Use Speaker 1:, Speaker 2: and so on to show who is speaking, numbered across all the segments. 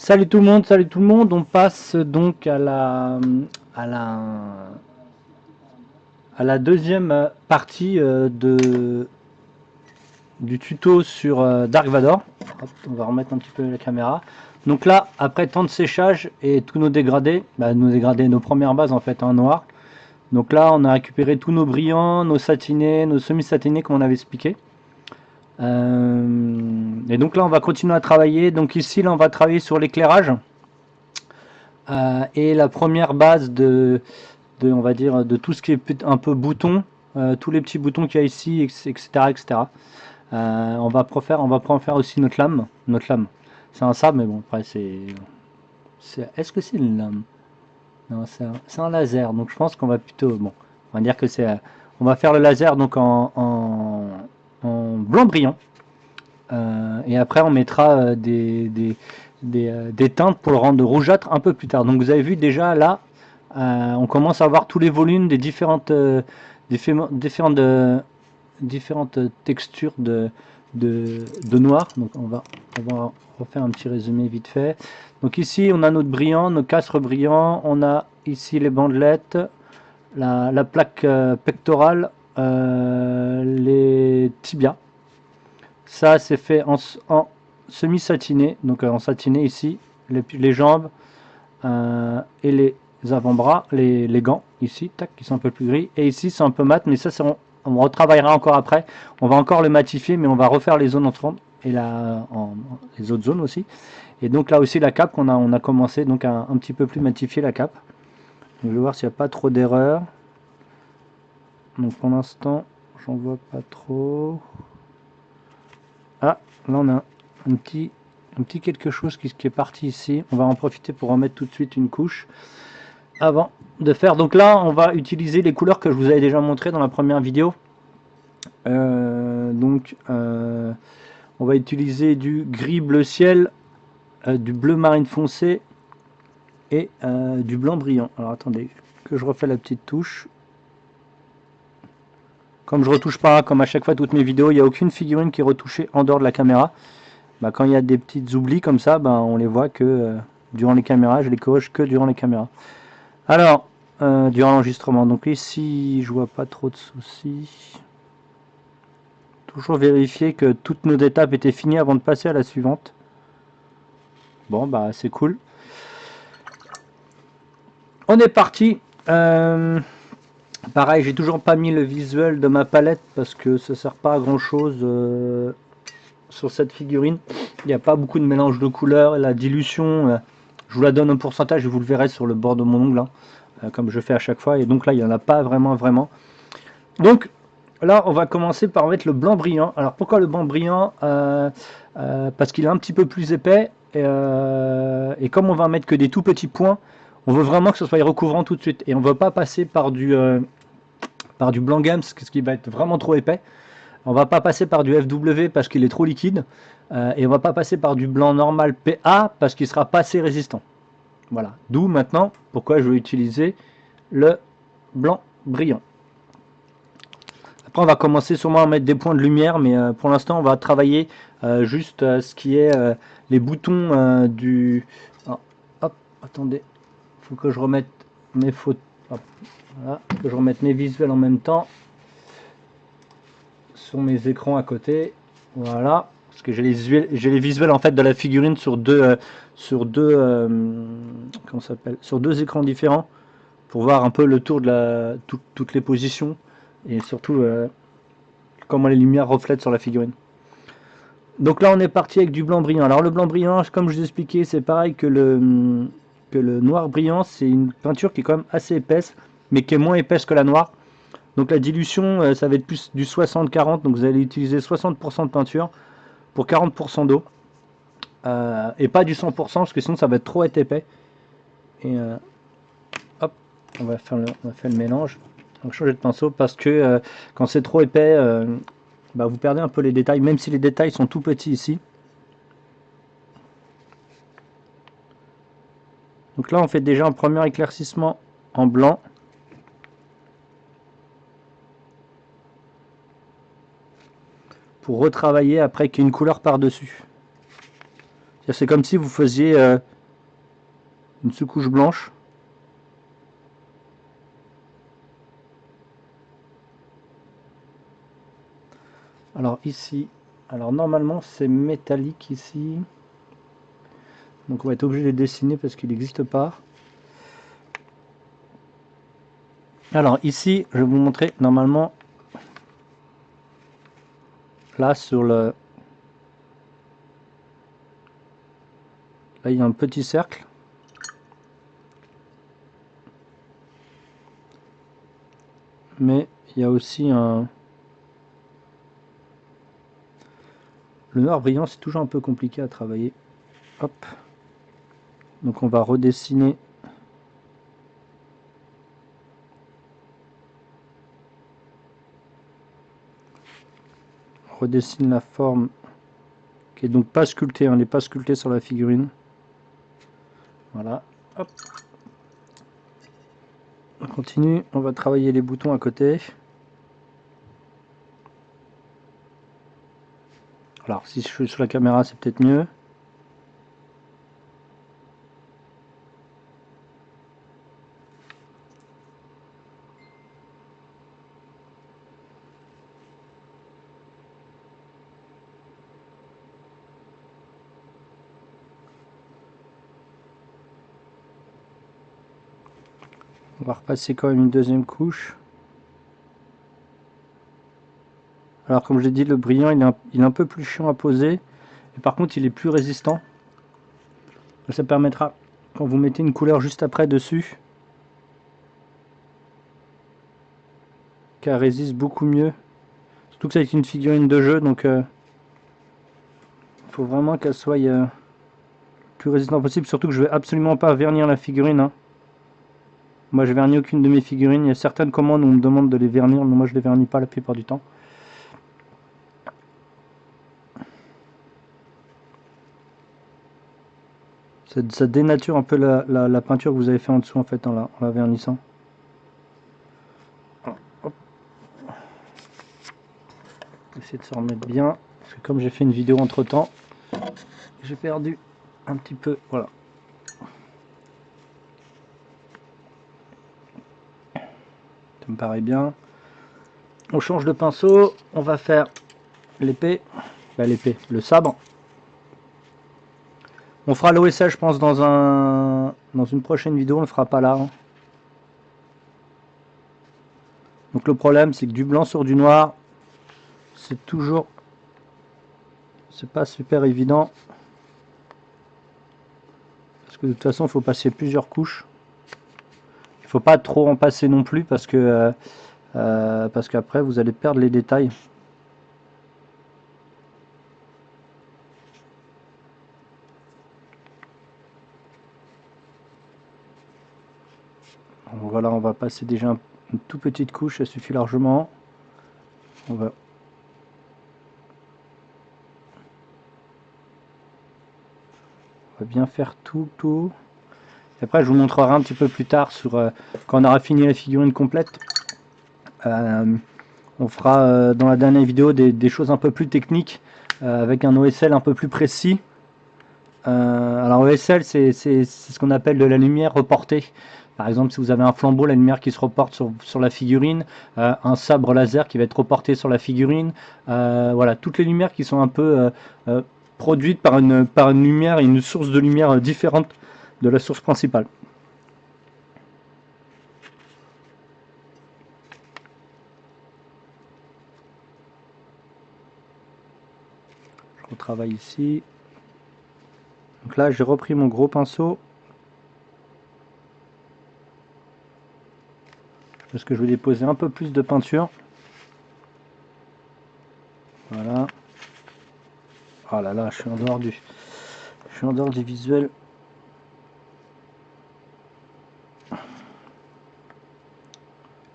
Speaker 1: Salut tout le monde, on passe donc à la, à la deuxième partie du tuto sur Dark Vador. Hop, on va remettre un petit peu la caméra. Donc là, après tant de séchage et tous nos dégradés, nos premières bases en fait en noir. Donc là, on a récupéré tous nos brillants, nos satinés, nos semi-satinés comme on avait expliqué. Et donc là, on va continuer à travailler. Donc ici, là, on va travailler sur l'éclairage. Et la première base on va dire, de tout ce qui est un peu bouton, tous les petits boutons qu'il y a ici, etc. etc. On va en faire aussi notre lame. Notre lame. C'est un sabre, mais bon, après, est-ce que c'est une lame? Non, c'est un laser, donc je pense qu'on va plutôt. Bon, on va dire que c'est. On va faire le laser donc en blanc brillant. Et après, on mettra des teintes pour le rendre rougeâtre un peu plus tard. Donc, vous avez vu déjà là, on commence à voir tous les volumes des différentes, différentes textures de noir. Donc, on va refaire un petit résumé vite fait. Donc, ici, on a notre brillant, nos castres brillants. On a ici les bandelettes, la plaque pectorale, les tibias. Ça, c'est fait en semi-satiné, donc en satiné ici, les jambes et les avant-bras, les gants ici, tac, qui sont un peu plus gris. Et ici, c'est un peu mat, mais ça, on retravaillera encore après. On va encore le matifier, mais on va refaire les zones entrantes et les autres zones aussi. Et donc là aussi, la cape, on a commencé donc un petit peu plus matifier la cape. Donc, je vais voir s'il n'y a pas trop d'erreurs. Donc pour l'instant, j'en vois pas trop. Ah, là on a un petit quelque chose qui est parti ici. On va en profiter pour remettre tout de suite une couche avant de faire. Donc là, on va utiliser les couleurs que je vous avais déjà montré dans la première vidéo. On va utiliser du gris bleu ciel, du bleu marine foncé et du blanc brillant. Alors attendez, que je refais la petite touche. Comme je retouche pas, comme à chaque fois toutes mes vidéos, il n'y a aucune figurine qui est retouchée en dehors de la caméra. Bah, quand il y a des petites oublis comme ça, bah, on les voit que durant les caméras, je les corrige que durant les caméras. Alors, durant l'enregistrement, donc ici, je vois pas trop de soucis. Toujours vérifier que toutes nos étapes étaient finies avant de passer à la suivante. Bon, bah c'est cool. On est parti. Pareil, j'ai toujours pas mis le visuel de ma palette parce que ça sert pas à grand chose sur cette figurine. Il n'y a pas beaucoup de mélange de couleurs. La dilution, je vous la donne en pourcentage et vous le verrez sur le bord de mon ongle, hein, comme je fais à chaque fois. Et donc là, il n'y en a pas vraiment. Donc là, on va commencer par mettre le blanc brillant. Alors pourquoi le blanc brillant? Parce qu'il est un petit peu plus épais. Et comme on va mettre que des tout petits points, on veut vraiment que ce soit recouvrant tout de suite. Et on ne veut pas passer par du blanc gamme, ce qui va être vraiment trop épais. On va pas passer par du FW parce qu'il est trop liquide. Et on va pas passer par du blanc normal PA parce qu'il sera pas assez résistant. Voilà. D'où maintenant pourquoi je vais utiliser le blanc brillant. Après on va commencer sûrement à mettre des points de lumière, mais pour l'instant on va travailler juste ce qui est les boutons du... Oh, hop, attendez, il faut que je remette mes photos. Voilà, que je remette mes visuels en même temps sur mes écrans à côté. Voilà, parce que j'ai les visuels en fait de la figurine sur comment s'appelle, sur deux écrans différents pour voir un peu le tour de toutes les positions et surtout comment les lumières reflètent sur la figurine. Donc là on est parti avec du blanc brillant. Alors le blanc brillant, comme je vous ai expliqué, c'est pareil que le noir brillant. C'est une peinture qui est quand même assez épaisse, mais qui est moins épaisse que la noire. Donc la dilution, ça va être plus du 60-40, donc vous allez utiliser 60% de peinture pour 40% d'eau. Et pas du 100% parce que sinon ça va être trop épais. Et hop, on va faire le mélange. On va changer de pinceau parce que quand c'est trop épais, bah, vous perdez un peu les détails, même si les détails sont tout petits ici. Donc là on fait déjà un premier éclaircissement en blanc. Pour retravailler après qu'il y ait une couleur par-dessus. C'est comme si vous faisiez une sous-couche blanche. Alors ici, alors normalement c'est métallique ici. Donc on va être obligé de les dessiner parce qu'il n'existe pas. Alors ici, je vais vous montrer normalement là sur le... Là il y a un petit cercle. Mais il y a aussi un... Le noir brillant, c'est toujours un peu compliqué à travailler. Hop. Donc on va redessiner. On redessine la forme qui est donc pas sculptée, elle n'est pas sculptée sur la figurine. Voilà. Hop. On continue, on va travailler les boutons à côté. Alors si je suis sur la caméra, c'est peut-être mieux. On va repasser quand même une deuxième couche. Alors comme je l'ai dit, le brillant il est un peu plus chiant à poser. Et par contre il est plus résistant. Ça permettra, quand vous mettez une couleur juste après dessus, qu'elle résiste beaucoup mieux. Surtout que c'est une figurine de jeu, donc il faut vraiment qu'elle soit le plus résistant possible. Surtout que je vais absolument pas vernir la figurine. Hein. Moi je vernis aucune de mes figurines. Il y a certaines commandes où on me demande de les vernir, mais moi je les vernis pas la plupart du temps. Ça dénature un peu la peinture que vous avez fait en dessous en fait en la vernissant. Hop. Essayer de se remettre bien, parce que comme j'ai fait une vidéo entre temps, j'ai perdu un petit peu, voilà. Ça me paraît bien. On change de pinceau, on va faire l'épée, le sabre. On fera l'OSL je pense dans une prochaine vidéo, on le fera pas là. Hein. Donc le problème c'est que du blanc sur du noir, c'est pas super évident. Parce que de toute façon il faut passer plusieurs couches. Il faut pas trop en passer non plus parce qu'après vous allez perdre les détails. Donc voilà, on va passer déjà une toute petite couche, ça suffit largement. On va bien faire tout. Et après, je vous montrerai un petit peu plus tard quand on aura fini la figurine complète. On fera dans la dernière vidéo des choses un peu plus techniques avec un OSL un peu plus précis. Alors OSL, c'est ce qu'on appelle de la lumière reportée. Par exemple, si vous avez un flambeau, la lumière qui se reporte sur la figurine, un sabre laser qui va être reporté sur la figurine, voilà, toutes les lumières qui sont un peu produites par une lumière et une source de lumière différente de la source principale. Je retravaille ici. Donc là, j'ai repris mon gros pinceau. Parce que je vais déposer un peu plus de peinture. Voilà. Oh là là, je suis en dehors du visuel.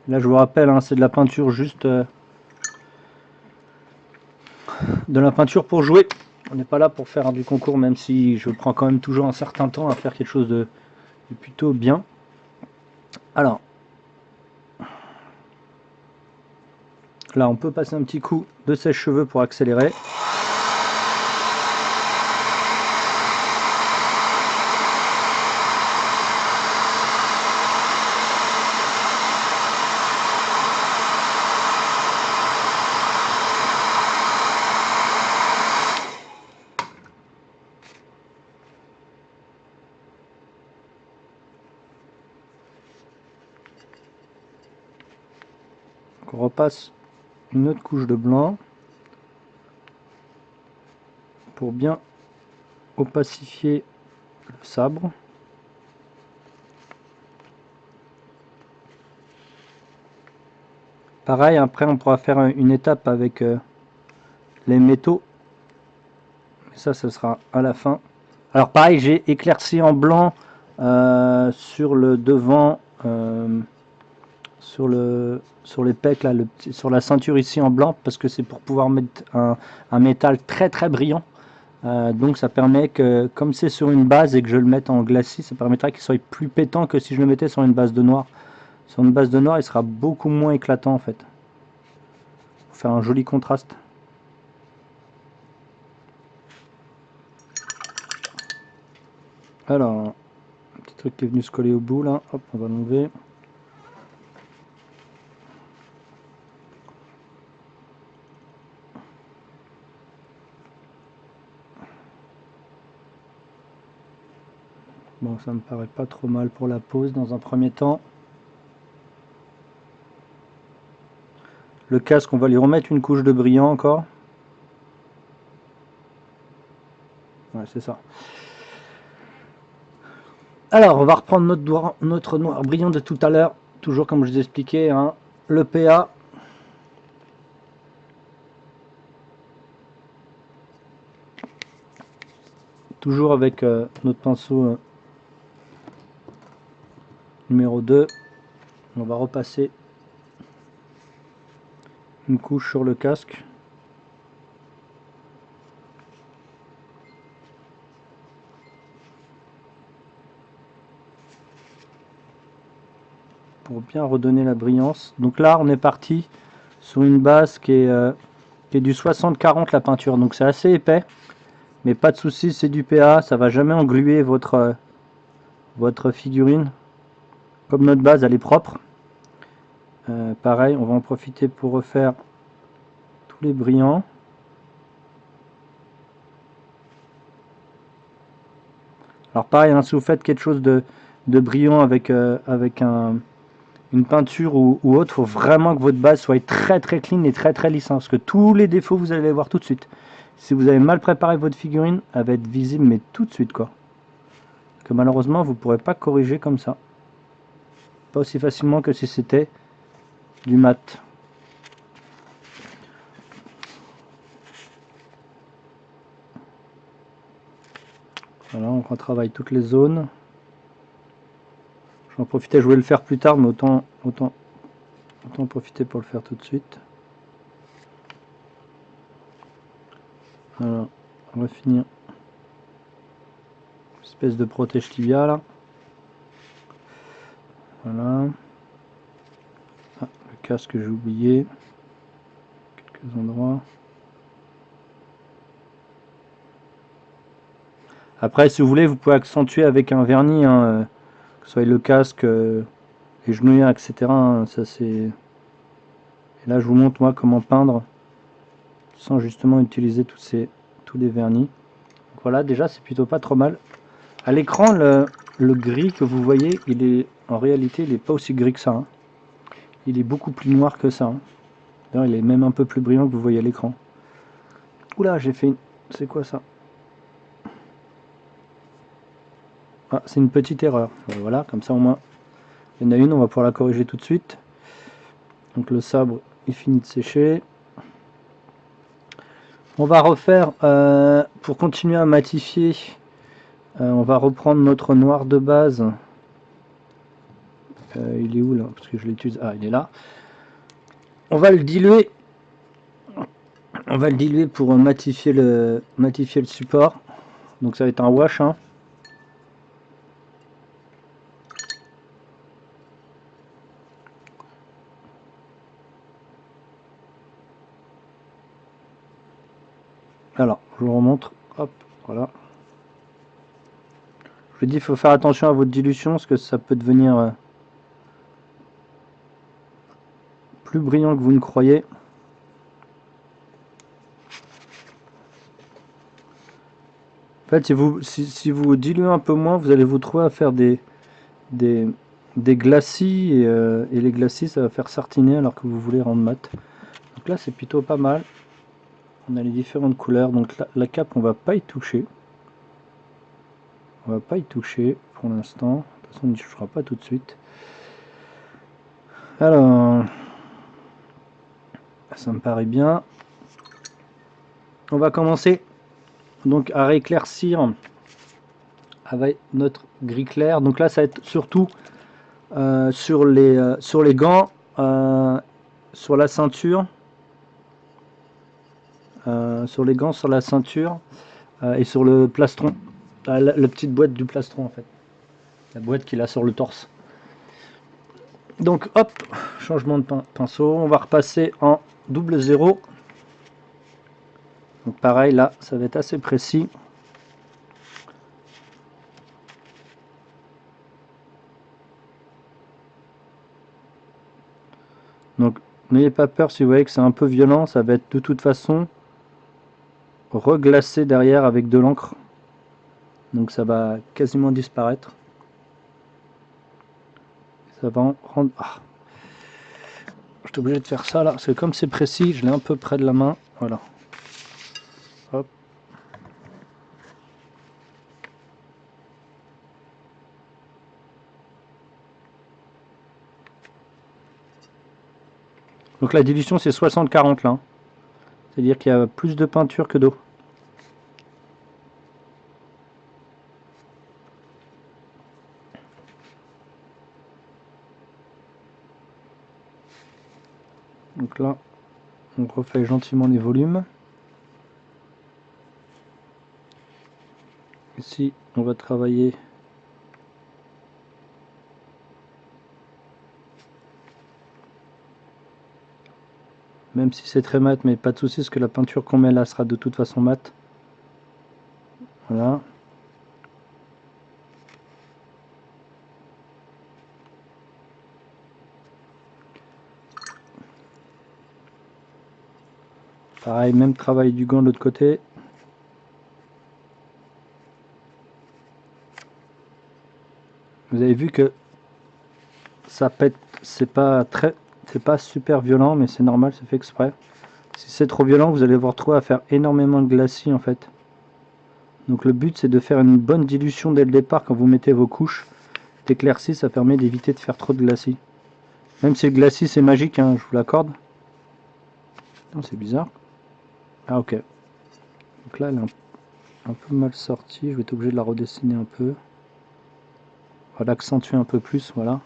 Speaker 1: Là, je vous rappelle, hein, c'est de la peinture juste de la peinture pour jouer. On n'est pas là pour faire du concours, même si je prends quand même toujours un certain temps à faire quelque chose de plutôt bien. Alors, là, on peut passer un petit coup de sèche-cheveux pour accélérer. on repasse une autre couche de blanc pour bien opacifier le sabre. Pareil, après on pourra faire une étape avec les métaux. Ça sera à la fin. Alors pareil, j'ai éclairci en blanc sur le devant, sur les pecs, là, sur la ceinture ici en blanc, parce que c'est pour pouvoir mettre un métal très très brillant. Donc ça permet que, comme c'est sur une base et que je le mette en glacis, ça permettra qu'il soit plus pétant que si je le mettais sur une base de noir. Sur une base de noir, il sera beaucoup moins éclatant en fait. Pour faire un joli contraste. Alors, un petit truc qui est venu se coller au bout là, hop, on va l'enlever. Bon, ça me paraît pas trop mal pour la pose dans un premier temps. Le casque, on va lui remettre une couche de brillant encore. Ouais, c'est ça. Alors, on va reprendre notre noir brillant de tout à l'heure. Toujours comme je vous ai expliqué, hein, le PA. Toujours avec notre pinceau numéro 2. On va repasser une couche sur le casque. Pour bien redonner la brillance. Donc là, on est parti sur une base qui est du 60-40 la peinture. Donc c'est assez épais. Mais pas de souci, c'est du PA. Ça va jamais engluer votre figurine. Comme notre base, elle est propre. Pareil, on va en profiter pour refaire tous les brillants. Alors pareil, hein, si vous faites quelque chose de brillant avec une peinture ou autre, il faut vraiment que votre base soit très très clean et très très lisse, hein, parce que tous les défauts vous allez les voir tout de suite. Si vous avez mal préparé votre figurine, elle va être visible mais tout de suite quoi. Que malheureusement vous ne pourrez pas corriger comme ça. Pas aussi facilement que si c'était du mat. Voilà, on retravaille toutes les zones. Je vais en profiter, je voulais le faire plus tard, mais autant en profiter pour le faire tout de suite. Voilà, on va finir. Espèce de protège tibia là. Voilà. Ah, le casque j'ai oublié. Quelques endroits. Après, si vous voulez, vous pouvez accentuer avec un vernis, hein, que ce soit le casque, les genouillères, etc. Hein, ça c'est. Et là, je vous montre moi comment peindre sans justement utiliser tous les vernis. Donc voilà, déjà c'est plutôt pas trop mal. À l'écran, le gris que vous voyez, en réalité, il n'est pas aussi gris que ça. Hein. Il est beaucoup plus noir que ça. Hein. D'ailleurs, il est même un peu plus brillant que vous voyez à l'écran. Oula, j'ai fait une. C'est quoi ça? Ah, c'est une petite erreur. Voilà, comme ça au moins, il y en a une, on va pouvoir la corriger tout de suite. Donc le sabre est fini de sécher. On va refaire, pour continuer à matifier, on va reprendre notre noir de base. Il est où là? Parce que je l'utilise. Ah, il est là. On va le diluer. On va le diluer pour matifier le support. Donc ça va être un wash. Hein. Alors, je vous remontre. Hop, voilà. Je vous dis, il faut faire attention à votre dilution parce que ça peut devenir plus brillant que vous ne croyez. En fait, si vous diluez un peu moins, vous allez vous trouver à faire des des glacis et les glacis ça va faire sartiner alors que vous voulez rendre mat. Donc là c'est plutôt pas mal. On a les différentes couleurs, donc la cape on va pas y toucher. On va pas y toucher pour l'instant. De toute façon on n'y touchera pas tout de suite. Alors ça me paraît bien. On va commencer donc à rééclaircir avec notre gris clair. Donc là ça va être surtout sur les gants, sur la ceinture, sur les gants, sur la ceinture et sur le plastron, la petite boîte du plastron en fait, la boîte qu'il a sur le torse. Donc hop, changement de pinceau, on va repasser en double zéro. Donc pareil là, ça va être assez précis. Donc n'ayez pas peur si vous voyez que c'est un peu violent, ça va être de toute façon reglacé derrière avec de l'encre. Donc ça va quasiment disparaître. Ça va en rendre... Ah. Je suis obligé de faire ça là, parce que comme c'est précis, je l'ai un peu près de la main. Voilà. Hop. Donc la dilution c'est 60-40 là. C'est-à-dire qu'il y a plus de peinture que d'eau. Donc là, on refait gentiment les volumes. Ici, on va travailler même si c'est très mat, mais pas de souci, parce que la peinture qu'on met là sera de toute façon mat. Voilà. Pareil, même travail du gant de l'autre côté. Vous avez vu que ça pète, c'est pas super violent, mais c'est normal, c'est fait exprès. Si c'est trop violent, vous allez vous retrouver à faire énormément de glacis en fait. Donc le but c'est de faire une bonne dilution dès le départ quand vous mettez vos couches d'éclaircie, ça permet d'éviter de faire trop de glacis. Même si le glacis c'est magique, hein, je vous l'accorde. C'est bizarre. Ah ok. Donc là elle est un peu mal sortie, je vais être obligé de la redessiner un peu. On va l'accentuer un peu plus, voilà.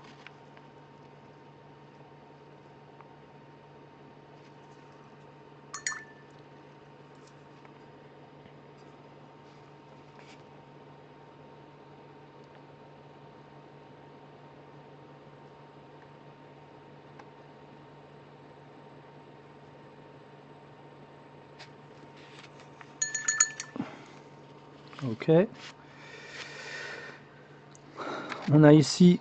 Speaker 1: Ok. On a ici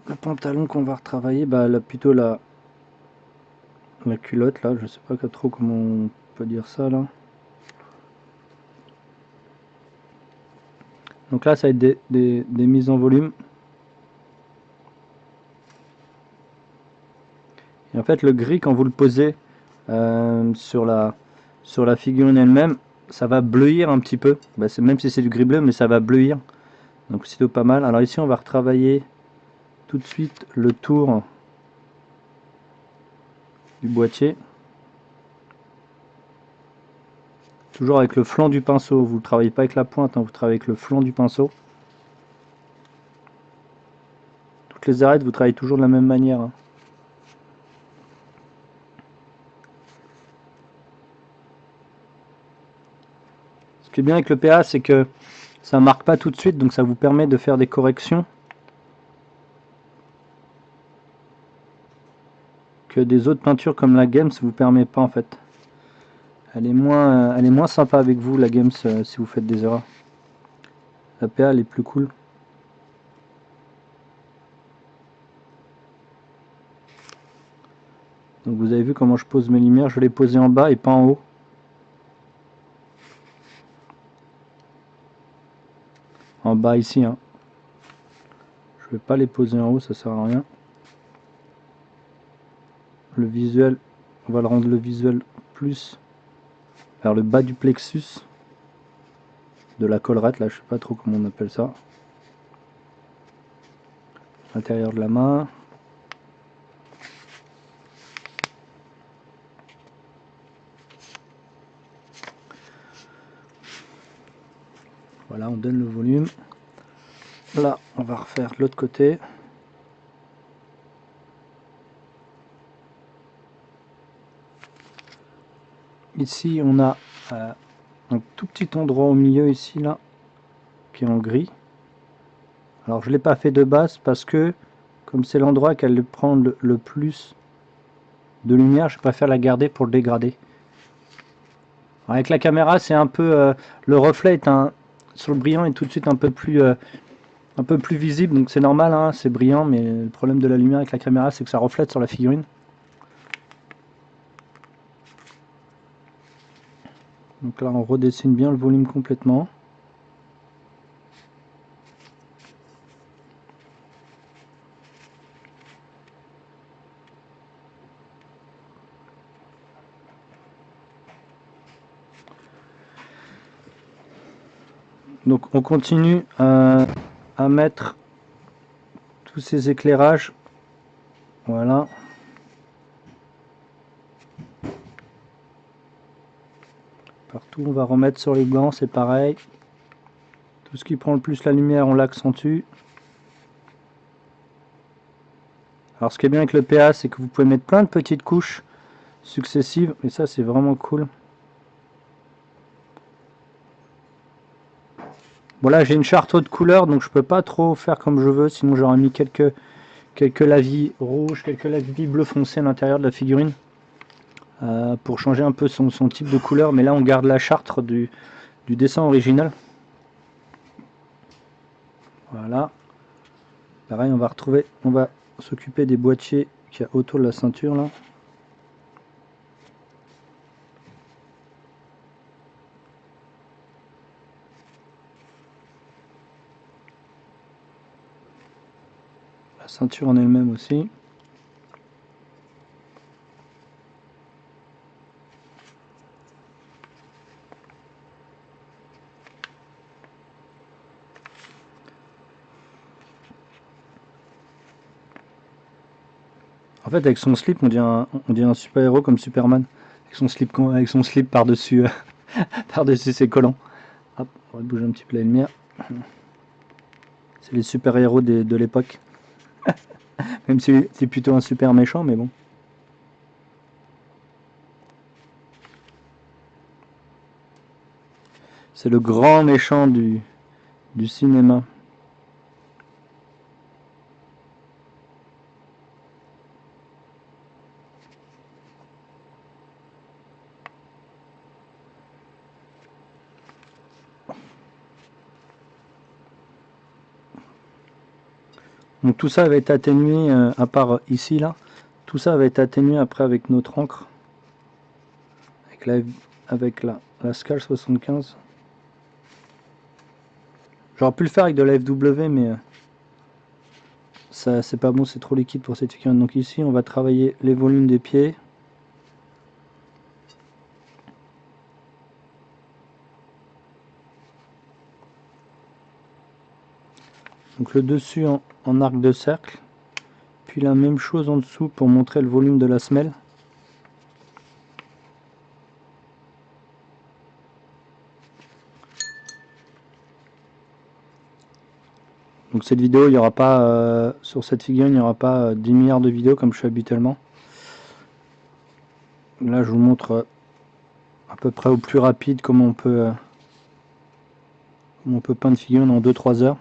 Speaker 1: le pantalon qu'on va retravailler, bah là, plutôt la culotte là, je sais pas trop comment on peut dire ça là. Donc là ça va être des mises en volume. Et en fait le gris quand vous le posez sur la figurine elle-même, ça va bleuir un petit peu. Bah, même si c'est du gris bleu, mais ça va bleuir. Donc c'est pas mal. Alors ici on va retravailler tout de suite le tour du boîtier. Toujours avec le flanc du pinceau, vous ne travaillez pas avec la pointe, hein, vous travaillez avec le flanc du pinceau. Toutes les arêtes, vous travaillez toujours de la même manière. Hein. Ce qui est bien avec le PA, c'est que ça marque pas tout de suite, donc ça vous permet de faire des corrections que des autres peintures comme la Games vous permet pas en fait. Elle est moins sympa avec vous la Games si vous faites des erreurs. La PA elle est plus cool. Donc vous avez vu comment je pose mes lumières, je les posais en bas et pas en haut. En bas ici. Hein. vais pas les poser en haut, ça sert à rien. Le visuel, on va le rendre le visuel plus vers le bas du plexus de la collerette, là je sais pas trop comment on appelle ça. L'intérieur de la main. Voilà, on donne le volume. Là, on va refaire l'autre côté. Ici, on a un tout petit endroit au milieu ici, là, qui est en gris. Alors, je ne l'ai pas fait de base parce que, comme c'est l'endroit qu'elle prend le plus de lumière, je préfère la garder pour le dégrader. Alors, avec la caméra, c'est un peu... le reflet est sur le brillant est tout de suite un peu plus visible, donc c'est normal, hein, c'est brillant, mais le problème de la lumière avec la caméra, c'est que ça reflète sur la figurine. Donc là, on redessine bien le volume complètement. Donc on continue à mettre tous ces éclairages. Voilà. Partout, on va remettre sur les gants, c'est pareil. Tout ce qui prend le plus la lumière, on l'accentue. Alors ce qui est bien avec le PA, c'est que vous pouvez mettre plein de petites couches successives, et ça c'est vraiment cool. Bon là j'ai une charte haute couleur, donc je peux pas trop faire comme je veux, sinon j'aurais mis quelques lavis rouges, quelques lavis bleu foncé à l'intérieur de la figurine. Pour changer un peu son type de couleur, mais là on garde la charte du dessin original. Voilà. Pareil, on va s'occuper des boîtiers qu'il y a autour de la ceinture là. La ceinture en elle-même aussi. En fait, avec son slip, on dirait un super-héros comme Superman. Avec son slip par-dessus par-dessus ses collants. Hop, on va bouger un petit peu la lumière. C'est les super-héros de l'époque. Même si c'est plutôt un super méchant, mais bon. C'est le grand méchant du cinéma. Donc tout ça va être atténué, à part ici là, tout ça va être atténué après avec notre encre, avec la Scal 75. J'aurais pu le faire avec de la FW, mais ça c'est pas bon, c'est trop liquide pour cette figurine. Donc ici on va travailler les volumes des pieds. Donc le dessus en arc de cercle, puis la même chose en dessous pour montrer le volume de la semelle. Donc cette vidéo, il n'y aura pas, sur cette figurine, il n'y aura pas 10 milliards de vidéos comme je fais habituellement. Là je vous montre à peu près au plus rapide comment on peut peindre figurine en 2-3 heures.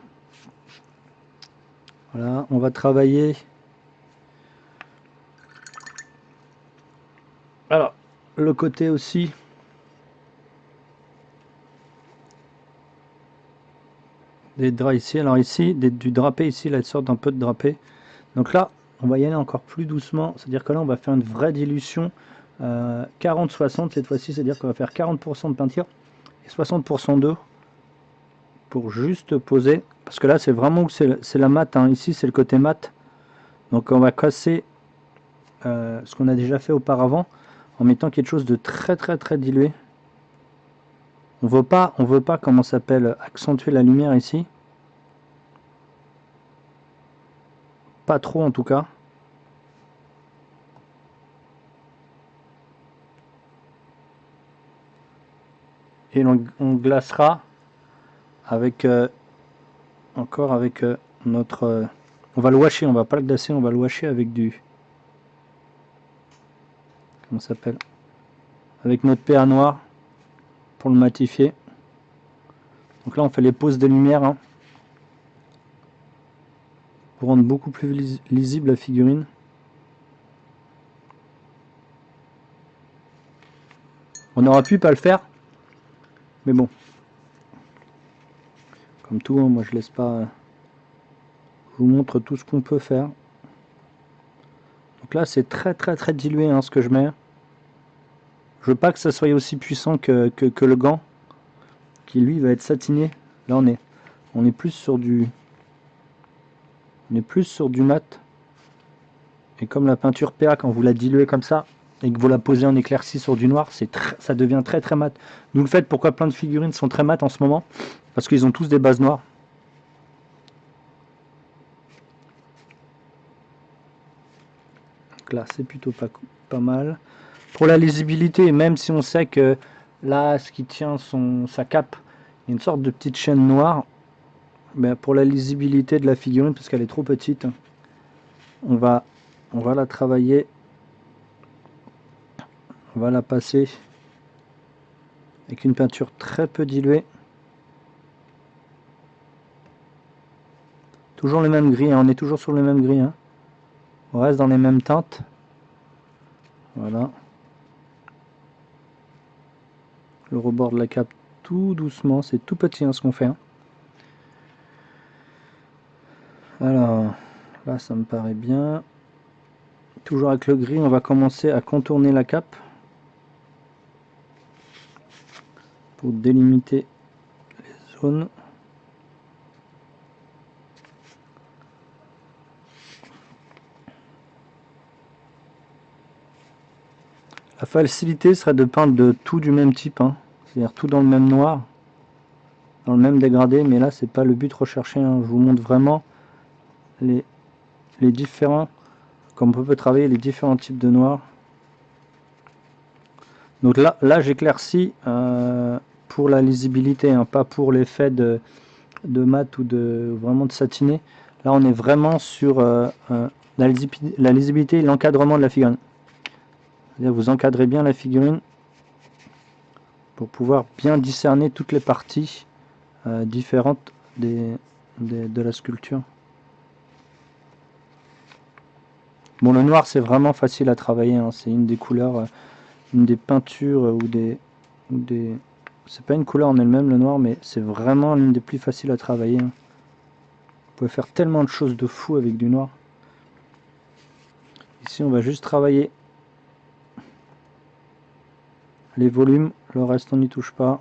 Speaker 1: Voilà, on va travailler. Alors, le côté aussi des draps ici. Alors ici, du drapé ici, la sorte d'un peu de drapé. Donc là, on va y aller encore plus doucement. C'est-à-dire que là, on va faire une vraie dilution 40-60 cette fois-ci. C'est-à-dire qu'on va faire 40% de peinture et 60% d'eau pour juste poser Parce que là, c'est vraiment c'est la mat, hein. Ici, c'est le côté mat. Donc on va casser ce qu'on a déjà fait auparavant en mettant quelque chose de très très très dilué. On veut pas comment ça s'appelle, accentuer la lumière ici. Pas trop en tout cas. Et on glacera avec encore avec notre... on va le washer, on va pas le glacer, on va le washer avec du... comment ça s'appelle? Avec notre PA noir pour le matifier. Donc là on fait les poses de lumière hein, pour rendre beaucoup plus lisible la figurine. On aurait pu pas le faire, mais bon. Comme tout, hein, moi je laisse pas... je vous montre tout ce qu'on peut faire. Donc là c'est très très très dilué hein, ce que je mets. Je veux pas que ça soit aussi puissant que le gant, qui lui va être satiné. Là on est plus sur du... on est plus sur du mat. Et comme la peinture PA, quand vous la diluez comme ça, et que vous la posez en éclairci sur du noir, ça devient très très mat. D'où le fait pourquoi plein de figurines sont très mat en ce moment, parce qu'ils ont tous des bases noires. Donc là c'est plutôt pas mal. Pour la lisibilité, même si on sait que là ce qui tient sa cape, il y a une sorte de petite chaîne noire, ben pour la lisibilité de la figurine, parce qu'elle est trop petite, on va la travailler, on va la passer avec une peinture très peu diluée. Toujours le même gris, hein, on est toujours sur le même gris. Hein. On reste dans les mêmes teintes. Voilà. Le rebord de la cape tout doucement, c'est tout petit hein, ce qu'on fait. Hein. Alors, là ça me paraît bien. Toujours avec le gris, on va commencer à contourner la cape pour délimiter les zones. La facilité serait de peindre de tout du même type, hein. C'est-à-dire tout dans le même noir, dans le même dégradé, mais là c'est pas le but recherché. Hein. Je vous montre vraiment les différents, comme on peut travailler les différents types de noir. Donc là j'éclaircis pour la lisibilité, hein, pas pour l'effet de mat ou de vraiment de satiné. Là on est vraiment sur la lisibilité et l'encadrement de la figurine. C'est-à-dire vous encadrez bien la figurine pour pouvoir bien discerner toutes les parties différentes de la sculpture. Bon, le noir c'est vraiment facile à travailler, hein. C'est une des couleurs, une des peintures ou des c'est pas une couleur en elle-même le noir, mais c'est vraiment l'une des plus faciles à travailler. Hein. Vous pouvez faire tellement de choses de fou avec du noir. Ici on va juste travailler les volumes, le reste on n'y touche pas.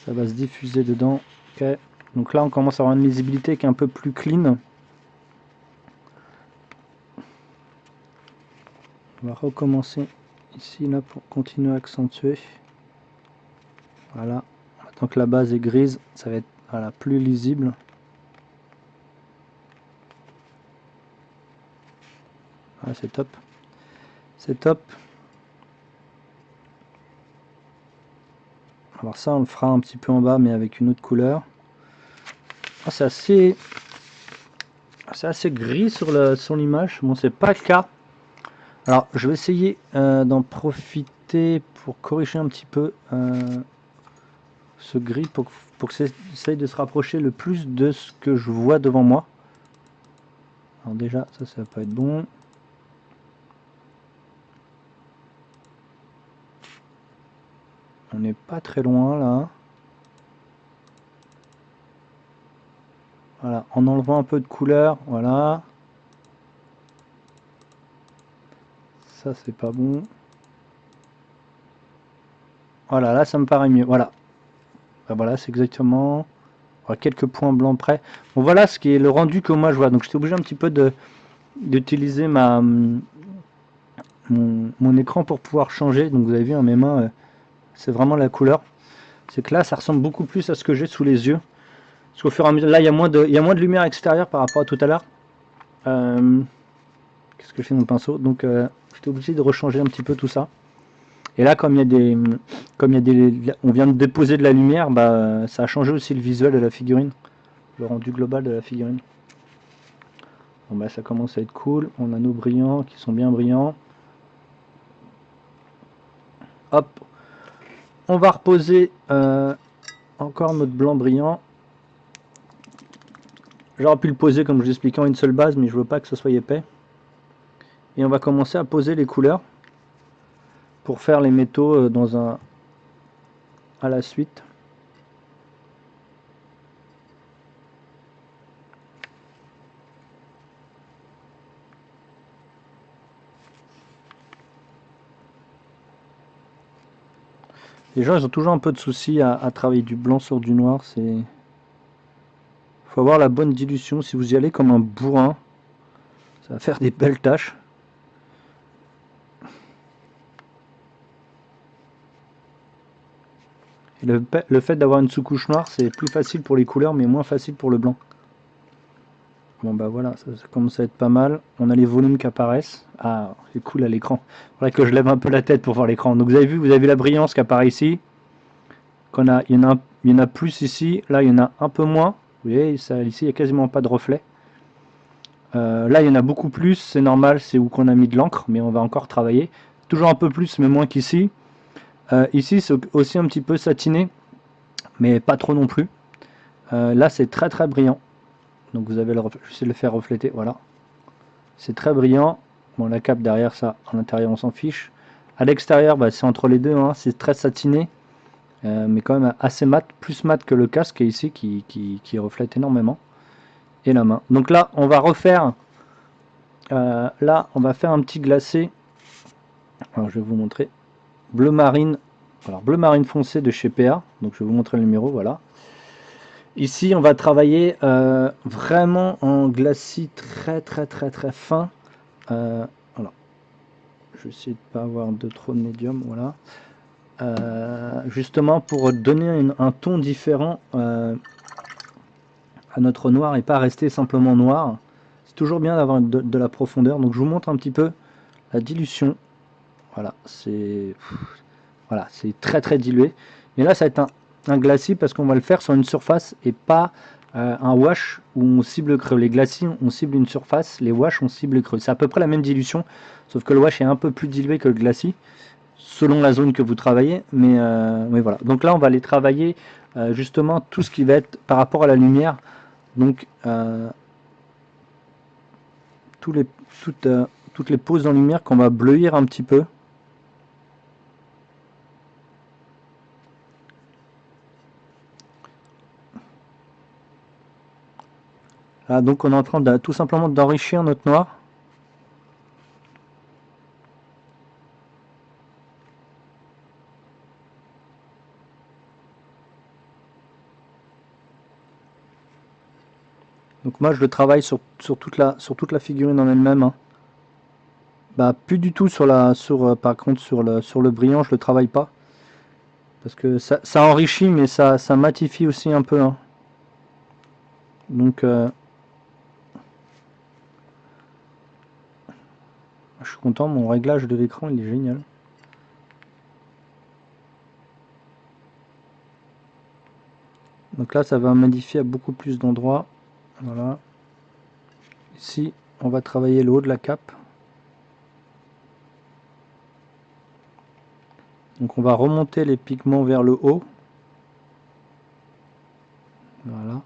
Speaker 1: Ça va se diffuser dedans. Okay. Donc là on commence à avoir une lisibilité qui est un peu plus clean. On va recommencer ici là pour continuer à accentuer. Voilà. Maintenant que la base est grise, ça va être voilà, plus lisible. Voilà, c'est top. C'est top. Alors ça on le fera un petit peu en bas mais avec une autre couleur. Ah, c'est assez gris sur l'image. Bon c'est pas le cas. Alors je vais essayer d'en profiter pour corriger un petit peu ce gris pour que ça essaye de se rapprocher le plus de ce que je vois devant moi. Alors déjà ça va pas être bon. On n'est pas très loin là. Voilà, en enlevant un peu de couleur, voilà. Ça c'est pas bon. Voilà, là ça me paraît mieux. Voilà. Ben voilà, c'est exactement à quelques points blancs près. Bon, voilà ce qui est le rendu que moi je vois. Donc j'étais obligé un petit peu d'utiliser mon écran pour pouvoir changer. Donc vous avez vu, mes mains, c'est vraiment la couleur. C'est que là, ça ressemble beaucoup plus à ce que j'ai sous les yeux. Parce qu'au fur et à mesure, là, il y a moins de lumière extérieure par rapport à tout à l'heure. Qu'est-ce que je fais de mon pinceau? Donc j'étais obligé de rechanger un petit peu tout ça. Et là, comme on vient de déposer de la lumière, bah, ça a changé aussi le visuel de la figurine, le rendu global de la figurine. Bon bah ça commence à être cool. On a nos brillants qui sont bien brillants. Hop, on va reposer encore notre blanc brillant. J'aurais pu le poser comme je l'expliquais en une seule base, mais je veux pas que ce soit épais. Et on va commencer à poser les couleurs pour faire les métaux à la suite. Les gens ils ont toujours un peu de soucis à travailler du blanc sur du noir. Faut avoir la bonne dilution. Si vous y allez comme un bourrin, ça va faire des belles taches. Et le fait d'avoir une sous-couche noire, c'est plus facile pour les couleurs, mais moins facile pour le blanc. Bon bah voilà, ça commence à être pas mal. On a les volumes qui apparaissent. Ah, c'est cool à l'écran. Il faudrait que je lève un peu la tête pour voir l'écran. Donc vous avez vu la brillance qui apparaît ici. Il y en a plus ici. Là, il y en a un peu moins. Vous voyez, ici, il n'y a quasiment pas de reflet. Là, il y en a beaucoup plus. C'est normal, c'est où qu'on a mis de l'encre, mais on va encore travailler. Toujours un peu plus, mais moins qu'ici. Ici, c'est aussi un petit peu satiné, mais pas trop non plus. Là, c'est très très brillant. Donc vous avez je sais le faire refléter, voilà. C'est très brillant. Bon, la cape derrière, ça, à l'intérieur, on s'en fiche. À l'extérieur, bah, c'est entre les deux, hein. C'est très satiné, mais quand même assez mat, plus mat que le casque est ici qui reflète énormément. Et la main. Donc là, on va refaire. Là, on va faire un petit glacé. Alors, je vais vous montrer. Bleu marine. Alors, bleu marine foncé de chez PA. Donc, je vais vous montrer le numéro, voilà. Ici, on va travailler vraiment en glacis très très très très fin. Voilà. Je vais essayer de ne pas avoir de trop de médium, voilà. Justement pour donner un ton différent à notre noir et pas rester simplement noir. C'est toujours bien d'avoir de la profondeur. Donc je vous montre un petit peu la dilution. Voilà, c'est très très dilué. Mais là, ça va être un glacis parce qu'on va le faire sur une surface et pas un wash où on cible creux. Les glacis, on cible une surface, les wash, on cible creux. C'est à peu près la même dilution, sauf que le wash est un peu plus dilué que le glacis, selon la zone que vous travaillez. Mais voilà. Donc là, on va aller travailler justement tout ce qui va être par rapport à la lumière. Donc, toutes les poses en lumière qu'on va bleuir un petit peu. Là, donc on est en train tout simplement d'enrichir notre noir. Donc moi je le travaille sur toute la figurine en elle-même. Hein. Bah plus du tout par contre sur le brillant je le travaille pas. Parce que ça enrichit mais ça matifie aussi un peu. Hein. Donc je suis content, mon réglage de l'écran il est génial. Donc là ça va modifier à beaucoup plus d'endroits. Voilà. Ici on va travailler le haut de la cape. Donc on va remonter les pigments vers le haut. Voilà.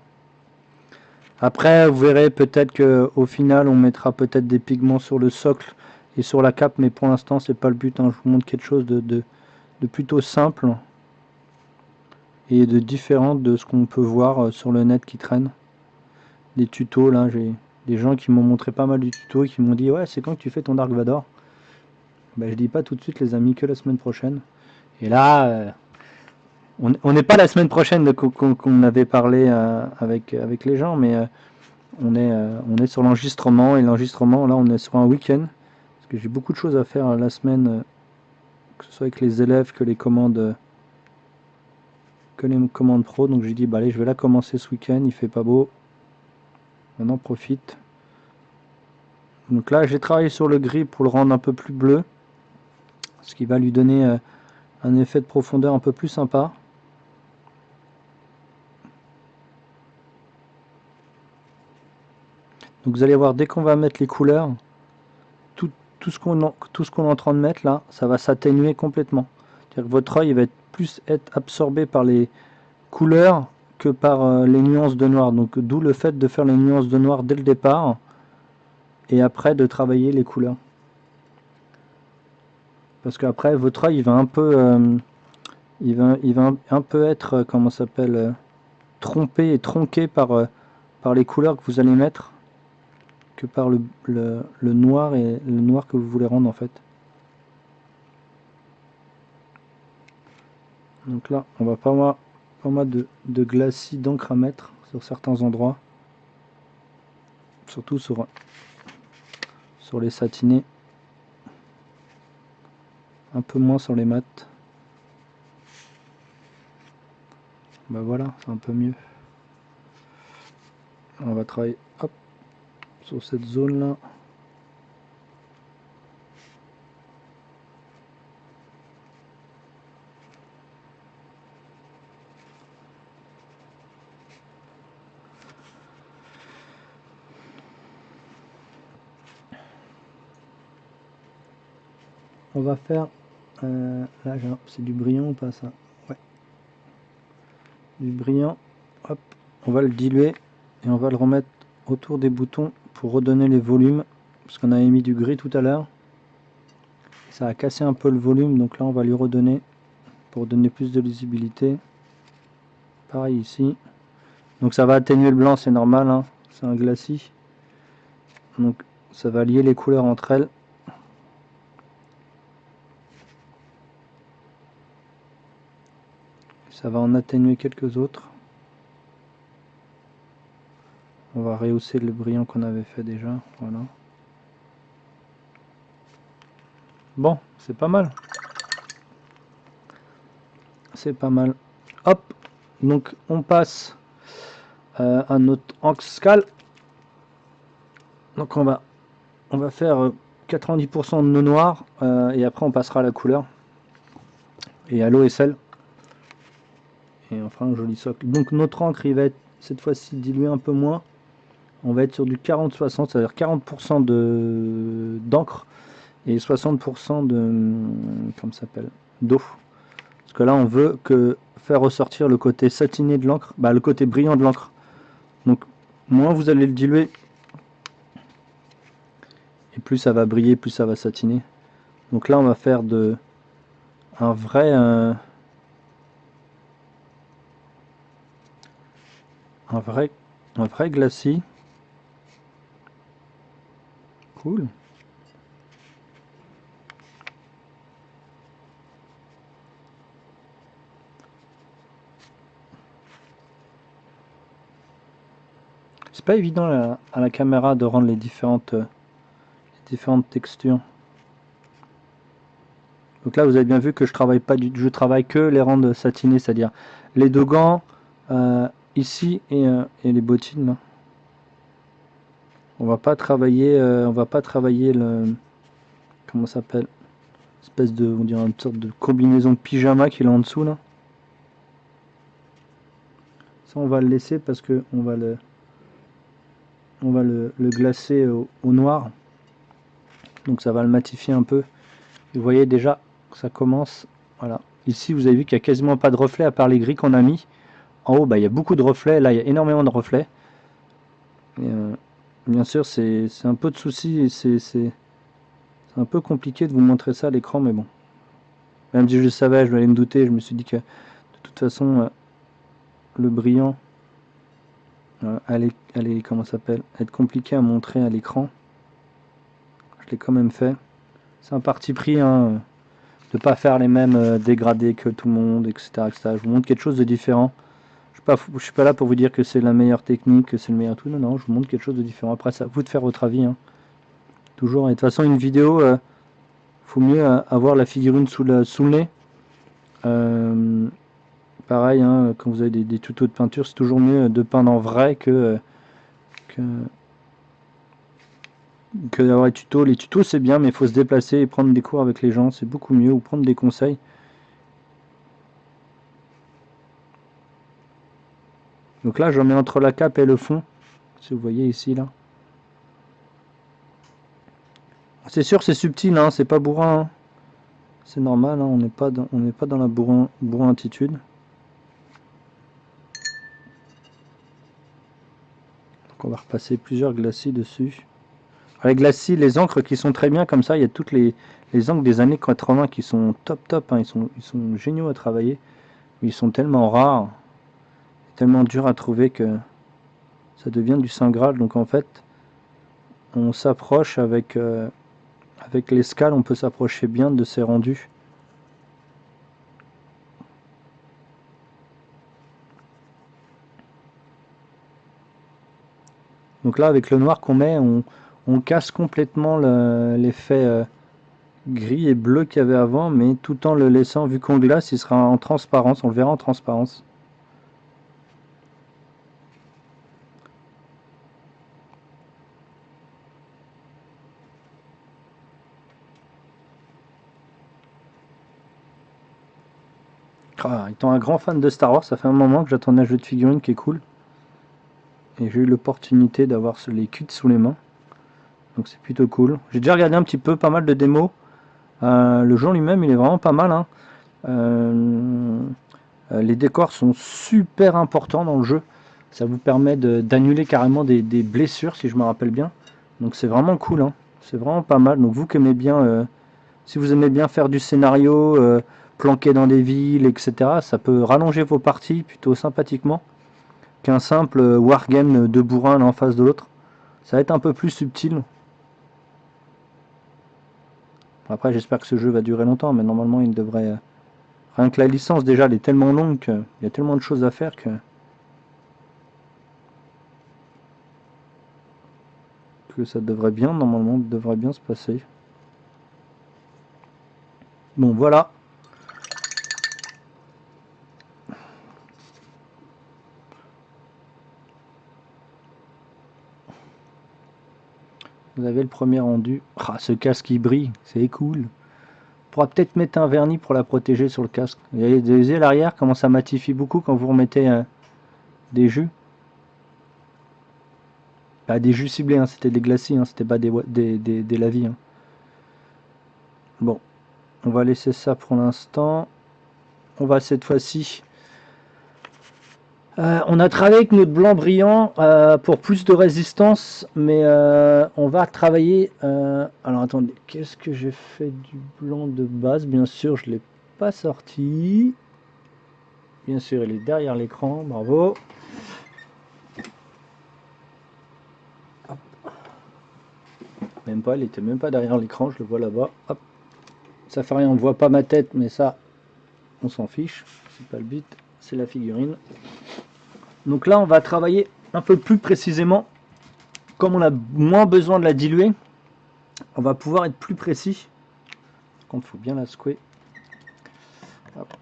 Speaker 1: Après, vous verrez peut-être qu'au final, on mettra peut-être des pigments sur le socle et sur la cape, mais pour l'instant, c'est pas le but. Hein. Je vous montre quelque chose de plutôt simple et de différent de ce qu'on peut voir sur le net qui traîne. Des tutos, là, j'ai des gens qui m'ont montré pas mal de tutos et qui m'ont dit « Ouais, c'est quand que tu fais ton Dark Vador ?» Ben, je dis pas tout de suite, les amis, que la semaine prochaine. Et là, On n'est pas la semaine prochaine qu'on avait parlé avec les gens, mais on est sur l'enregistrement, et l'enregistrement, là, on est sur un week-end, parce que j'ai beaucoup de choses à faire la semaine, que ce soit avec les élèves que les commandes pro, donc j'ai dit, bah allez, je vais la commencer ce week-end, il fait pas beau, on en profite. Donc là, j'ai travaillé sur le gris pour le rendre un peu plus bleu, ce qui va lui donner un effet de profondeur un peu plus sympa. Donc vous allez voir, dès qu'on va mettre les couleurs, tout ce qu'on est en train de mettre là, ça va s'atténuer complètement. C'est-à-dire que votre œil va être absorbé par les couleurs que par les nuances de noir. Donc d'où le fait de faire les nuances de noir dès le départ et après de travailler les couleurs. Parce qu'après votre œil il va un peu il va un peu être comment ça s'appelle trompé et tronqué par les couleurs que vous allez mettre que par le noir et le noir que vous voulez rendre en fait. Donc là, on va pas mal de glacis d'encre à mettre sur certains endroits, surtout sur les satinés, un peu moins sur les mats. Bah voilà, c'est un peu mieux. On va travailler hop, sur cette zone là. On va faire là c'est du brillant ou pas ça? Ouais, du brillant. Hop, on va le diluer et on va le remettre autour des boutons pour redonner les volumes, parce qu'on avait mis du gris tout à l'heure. Ça a cassé un peu le volume, donc là on va lui redonner pour donner plus de lisibilité. Pareil ici. Donc ça va atténuer le blanc, c'est normal, hein. C'est un glacis. Donc ça va lier les couleurs entre elles. Ça va en atténuer quelques autres. On va rehausser le brillant qu'on avait fait déjà. Voilà. Bon, c'est pas mal. C'est pas mal. Hop. Donc on passe à notre encre scale. Donc on va faire 90% de noir et après on passera à la couleur et à l'eau et sel. Et on fera un joli socle. Donc notre encre il va être cette fois-ci dilué un peu moins. On va être sur du 40-60, c'est-à-dire 40% d'encre et 60% comment ça s'appelle, d'eau. Parce que là on veut faire ressortir le côté satiné de l'encre, le côté brillant de l'encre. Donc moins vous allez le diluer et plus ça va briller, plus ça va satiner. Donc là on va faire un vrai glacis. Cool. C'est pas évident à la caméra de rendre les différentes textures. Donc là vous avez bien vu que je travaille que les rendre satinés, c'est-à-dire les deux gants ici et les bottines là. On va pas travailler le, comment ça s'appelle, espèce de, on dirait une sorte de combinaison de pyjama qui est là en dessous là. Ça on va le laisser parce que on va le glacer au noir. Donc ça va le matifier un peu. Vous voyez déjà que ça commence. Voilà. Ici vous avez vu qu'il n'y a quasiment pas de reflets à part les gris qu'on a mis. En haut il y a beaucoup de reflets. Là il y a énormément de reflets. Et, bien sûr c'est un peu de souci et c'est un peu compliqué de vous montrer ça à l'écran, mais bon. Même si je le savais, je m'allais me douter, je me suis dit que de toute façon le brillant allait comment ça s'appelle, être compliqué à montrer à l'écran. Je l'ai quand même fait. C'est un parti pris, hein. de pas faire les mêmes dégradés que tout le monde, etc., etc. Je vous montre quelque chose de différent. Je suis pas là pour vous dire que c'est la meilleure technique, que c'est le meilleur tout. Non, non, je vous montre quelque chose de différent. Après, c'est à vous de faire votre avis. Hein. Toujours. Et de toute façon, une vidéo, faut mieux avoir la figurine sous le nez. Pareil, hein, quand vous avez des tutos de peinture, c'est toujours mieux de peindre en vrai que, que d'avoir les tutos. Les tutos, c'est bien, mais il faut se déplacer et prendre des cours avec les gens. C'est beaucoup mieux, ou prendre des conseils. Donc là, je mets entre la cape et le fond. Si vous voyez ici, là. C'est sûr, c'est subtil, hein, c'est pas bourrin. Hein. C'est normal, hein, on n'est pas dans la bourrin-attitude. Donc on va repasser plusieurs glacis dessus. Alors les glacis, les encres qui sont très bien comme ça, il y a toutes les encres des années 80 qui sont top, hein, ils sont géniaux à travailler. Mais ils sont tellement rares, tellement durs à trouver que ça devient du Saint Graal. Donc en fait, on s'approche avec l'escale, on peut s'approcher bien de ces rendus. Donc là, avec le noir qu'on met, on casse complètement l'effet gris et bleu qu'il y avait avant, mais tout en le laissant, vu qu'on glace, il sera en transparence, on le verra en transparence. Ah, étant un grand fan de Star Wars, ça fait un moment que j'attendais un jeu de figurines qui est cool. Et j'ai eu l'opportunité d'avoir les kits sous les mains. Donc c'est plutôt cool. J'ai déjà regardé un petit peu, pas mal de démos. Le jeu lui-même, il est vraiment pas mal. Hein. Les décors sont super importants dans le jeu. Ça vous permet d'annuler carrément des blessures, si je me rappelle bien. Donc c'est vraiment cool. Hein. C'est vraiment pas mal. Donc vous qui aimez bien, si vous aimez bien faire du scénario, planquer dans des villes, etc., ça peut rallonger vos parties plutôt sympathiquement qu'un simple wargame de bourrin l'un en face de l'autre. Ça va être un peu plus subtil. Après, j'espère que ce jeu va durer longtemps, mais normalement, il devrait. Rien que la licence, déjà, elle est tellement longue qu'il y a tellement de choses à faire que ça devrait bien, normalement, devrait bien se passer. Bon, voilà. Vous avez le premier rendu. Ah, ce casque qui brille, c'est cool. On pourra peut-être mettre un vernis pour la protéger sur le casque. Vous voyez à l'arrière comment ça matifie beaucoup quand vous remettez des jus. Pas des jus ciblés, hein, c'était des glacis, hein, c'était pas des lavis. Hein. Bon, on va laisser ça pour l'instant. On va cette fois-ci. On a travaillé avec notre blanc brillant pour plus de résistance, mais on va travailler. Alors attendez, qu'est-ce que j'ai fait du blanc de base? Bien sûr, je ne l'ai pas sorti. Bien sûr, il est derrière l'écran, bravo. Hop. Même pas, il était même pas derrière l'écran, je le vois là-bas. Hop. Ça fait rien, on ne voit pas ma tête, mais ça, on s'en fiche. C'est pas le but, c'est la figurine. Donc là, on va travailler un peu plus précisément. Comme on a moins besoin de la diluer, on va pouvoir être plus précis. Par contre, il faut bien la secouer. Hop.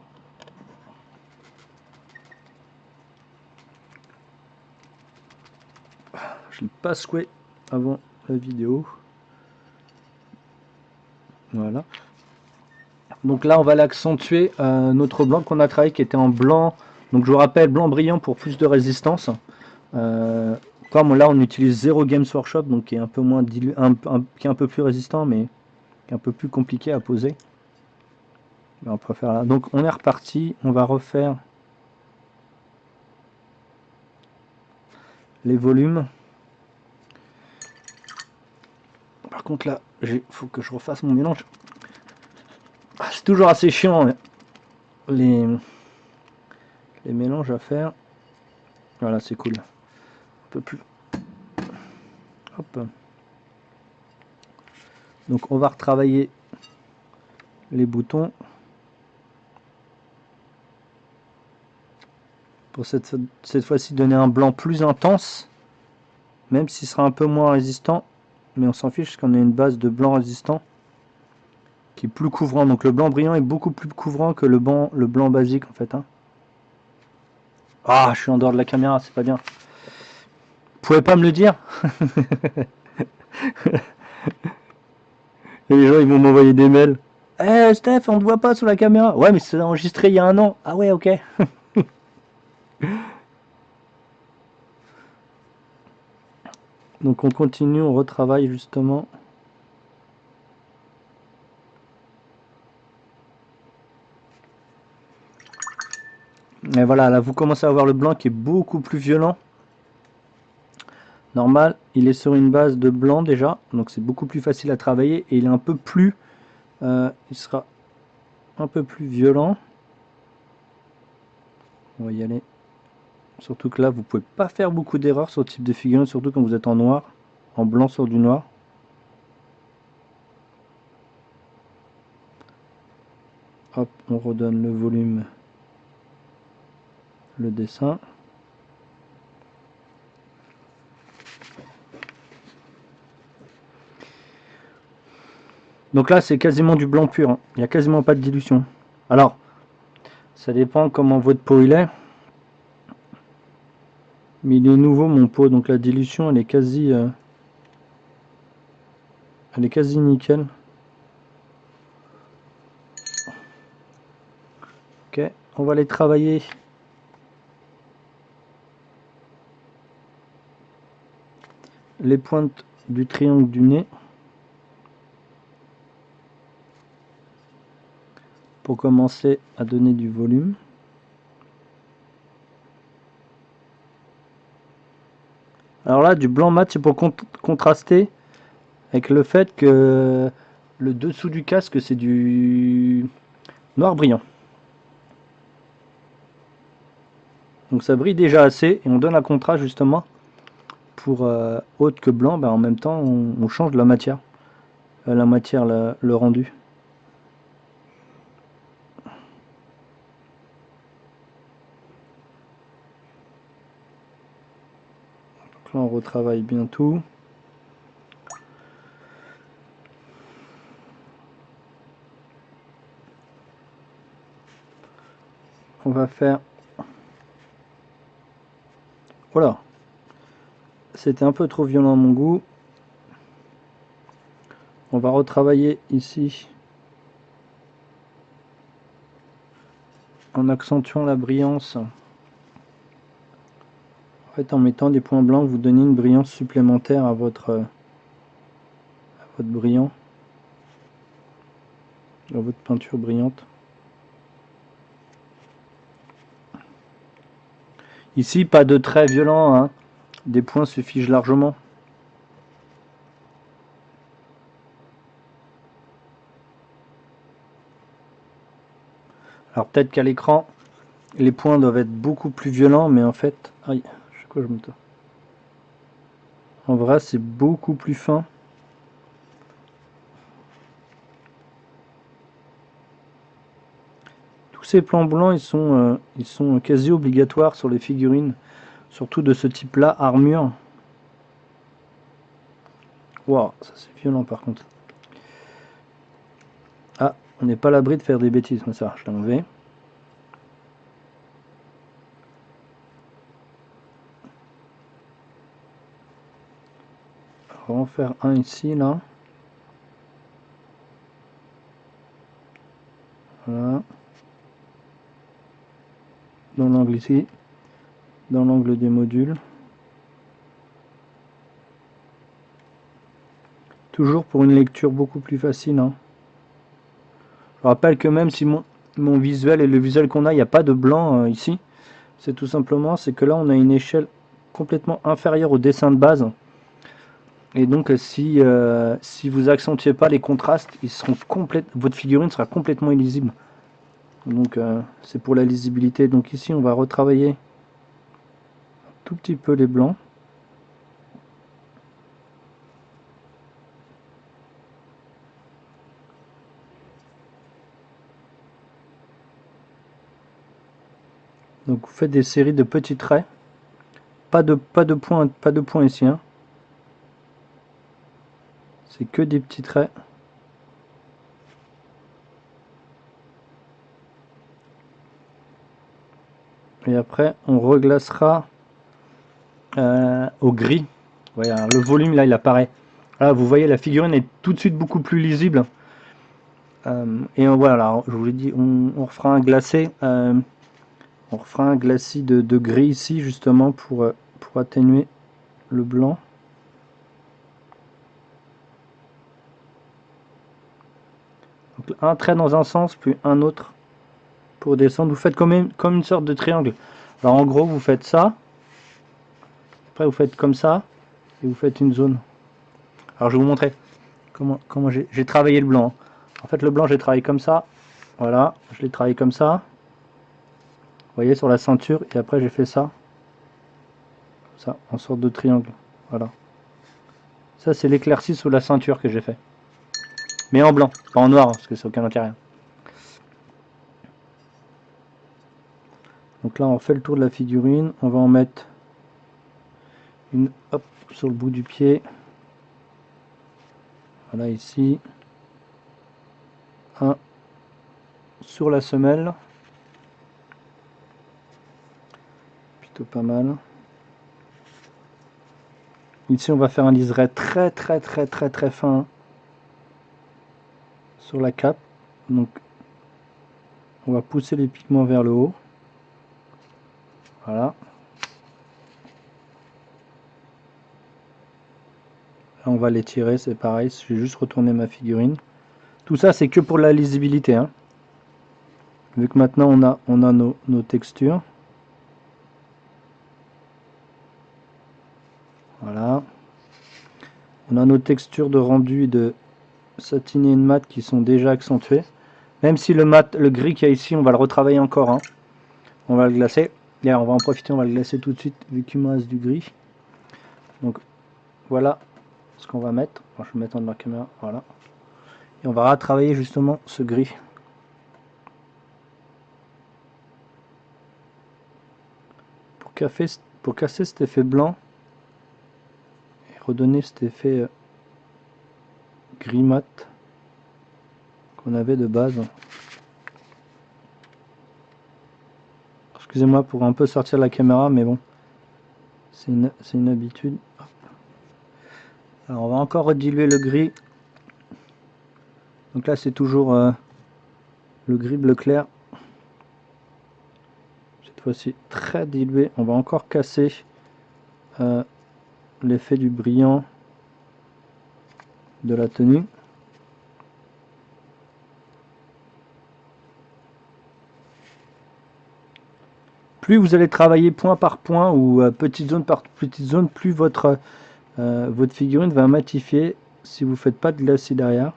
Speaker 1: Je ne l'ai pas secoué avant la vidéo. Voilà. Donc là, on va l'accentuer. Notre blanc qu'on a travaillé qui était en blanc. Donc je vous rappelle, blanc brillant pour plus de résistance. Comme là, on utilise Zero Games Workshop, donc qui est un peu moins qui est un peu plus résistant, mais qui est un peu plus compliqué à poser. On préfère là. Donc on est reparti. On va refaire les volumes. Par contre là, il faut que je refasse mon mélange. Ah, c'est toujours assez chiant les mélanges à faire. Voilà, c'est cool. Un peu plus. Hop. Donc on va retravailler les boutons. Pour cette fois-ci donner un blanc plus intense, même s'il sera un peu moins résistant, mais on s'en fiche parce qu'on a une base de blanc résistant qui est plus couvrant. Donc le blanc brillant est beaucoup plus couvrant que le blanc basique en fait. Hein. Ah, je suis en dehors de la caméra, c'est pas bien. Vous pouvez pas me le dire? Et les gens ils vont m'envoyer des mails. Eh hey, Steph, on te voit pas sur la caméra. Ouais, mais c'est enregistré il y a un an. Ah ouais, ok. Donc on continue, on retravaille justement. Et voilà, là vous commencez à voir le blanc qui est beaucoup plus violent. Normal, il est sur une base de blanc déjà, donc c'est beaucoup plus facile à travailler et il est un peu plus, il sera un peu plus violent. On va y aller. Surtout que là, vous pouvez pas faire beaucoup d'erreurs sur ce type de figurine, surtout quand vous êtes en noir, en blanc sur du noir. Hop, on redonne le volume, le dessin. Donc là, c'est quasiment du blanc pur. Hein. Il n'y a quasiment pas de dilution. Alors, ça dépend comment votre pot il est. Mais il est nouveau mon pot, donc la dilution elle est quasi nickel. Ok, on va aller travailler les pointes du triangle du nez pour commencer à donner du volume. Alors là, du blanc mat, c'est pour contraster avec le fait que le dessous du casque, c'est du noir brillant. Donc ça brille déjà assez et on donne un contraste justement pour autre que blanc. En même temps, on change la matière, le rendu. Donc là, on retravaille bien tout. On va faire... Voilà. C'était un peu trop violent à mon goût. On va retravailler ici en accentuant la brillance. En fait, en mettant des points blancs, vous donnez une brillance supplémentaire à votre brillant, à votre peinture brillante. Ici, pas de traits violents, hein. Des points suffisent largement. Alors peut-être qu'à l'écran, les points doivent être beaucoup plus violents, mais en fait... Aïe, je sais quoi, je me tourne. En vrai, c'est beaucoup plus fin. Tous ces plans blancs, ils sont quasi obligatoires sur les figurines, surtout de ce type-là, armure. Waouh, ça c'est violent par contre. Ah, on n'est pas à l'abri de faire des bêtises, mais ça, je l'ai enlevé. On va en faire un ici, là. Voilà. Dans l'angle ici. Dans l'angle des modules. Toujours pour une lecture beaucoup plus facile. Hein. Je rappelle que même si mon visuel et le visuel qu'on a, il n'y a pas de blanc ici. C'est tout simplement, c'est que là on a une échelle complètement inférieure au dessin de base. Et donc si vous accentuez pas les contrastes, votre figurine sera complètement illisible. Donc c'est pour la lisibilité. Donc ici on va retravailler un tout petit peu les blancs. Donc vous faites des séries de petits traits. Pas de points ici. Hein. C'est que des petits traits. Et après, on reglacera au gris. Voilà, le volume là, il apparaît. Là, vous voyez, la figurine est tout de suite beaucoup plus lisible. Et voilà, je vous l'ai dit, on refera un glacé. On refera un glacis de gris ici, justement, pour atténuer le blanc. Donc, un trait dans un sens, puis un autre pour descendre. Vous faites comme une sorte de triangle. Alors en gros, vous faites ça. Après, vous faites comme ça. Et vous faites une zone. Alors je vais vous montrer comment j'ai travaillé le blanc. En fait, le blanc, j'ai travaillé comme ça. Voilà, je l'ai travaillé comme ça. Vous voyez, sur la ceinture. Et après, j'ai fait ça. Ça, en sorte de triangle. Voilà. Ça, c'est l'éclairci sous la ceinture que j'ai fait. Mais en blanc, pas en noir, parce que c'est aucun intérêt. Donc là, on fait le tour de la figurine. On va en mettre une, hop, sur le bout du pied. Voilà, ici. Un sur la semelle. Plutôt pas mal. Ici, on va faire un liseré très fin sur la cape. Donc, on va pousser les pigments vers le haut. Voilà. Là, on va les tirer, c'est pareil. Je vais juste retourner ma figurine. Tout ça, c'est que pour la lisibilité. Hein. Vu que maintenant, on a nos textures. Voilà. On a nos textures de rendu et de satiné et de mat qui sont déjà accentuées. Même si le mat, le gris qu'il y a ici, on va le retravailler encore. Hein. On va le glacer. D'ailleurs, on va en profiter, on va le glacer tout de suite, vu qu'il me reste du gris. Donc, voilà ce qu'on va mettre. Alors, je vais mettre en de la caméra. Voilà. Et on va retravailler justement ce gris. Pour casser cet effet blanc et redonner cet effet gris mat qu'on avait de base. Excusez-moi pour un peu sortir la caméra, mais bon, c'est une habitude. Alors on va encore rediluer le gris. Donc là c'est toujours le gris bleu clair. Cette fois-ci très dilué. On va encore casser l'effet du brillant de la tenue. Plus vous allez travailler point par point ou petite zone par petite zone, plus votre figurine va matifier si vous ne faites pas de glacis derrière.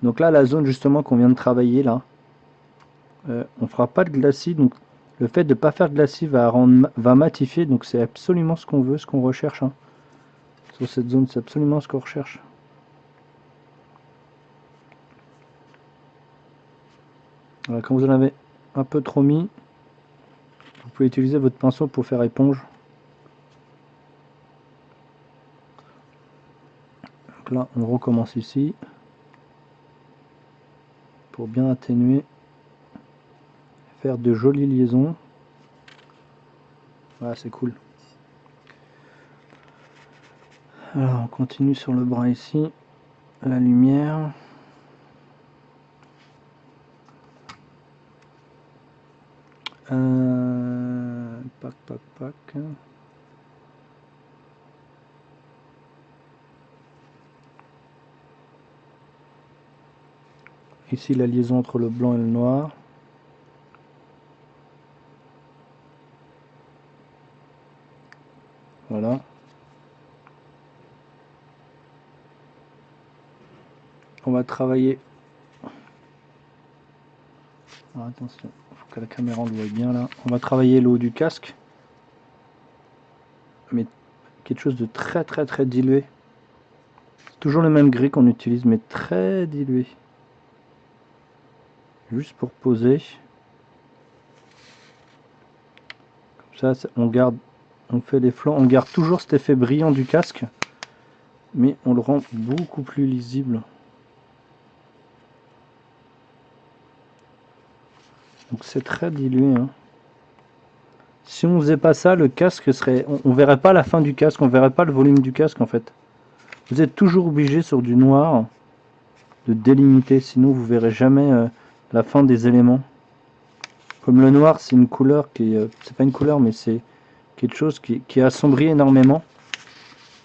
Speaker 1: Donc là, la zone justement qu'on vient de travailler là, on fera pas de glacis. Donc le fait de ne pas faire de glacis va matifier. Donc c'est absolument ce qu'on veut, ce qu'on recherche. Hein. Sur cette zone, c'est absolument ce qu'on recherche. Voilà, quand vous en avez un peu trop mis, vous pouvez utiliser votre pinceau pour faire éponge. Donc là, on recommence ici pour bien atténuer, faire de jolies liaisons. Voilà, c'est cool. Alors, on continue sur le bras ici, la lumière. Pac. Ici, la liaison entre le blanc et le noir. Voilà. On va travailler. Alors, attention, il faut que la caméra le voie bien là. On va travailler le haut du casque. Mais quelque chose de très dilué. C'est toujours le même gris qu'on utilise, mais très dilué. Juste pour poser. Ça, on garde, on fait les flancs, on garde toujours cet effet brillant du casque, mais on le rend beaucoup plus lisible. Donc c'est très dilué, hein. Si on faisait pas ça, le casque serait, on verrait pas la fin du casque, on verrait pas le volume du casque en fait. Vous êtes toujours obligé sur du noir de délimiter, sinon vous verrez jamais la fin des éléments. Comme le noir, c'est une couleur qui est, c'est pas une couleur, mais c'est quelque chose qui assombrit énormément.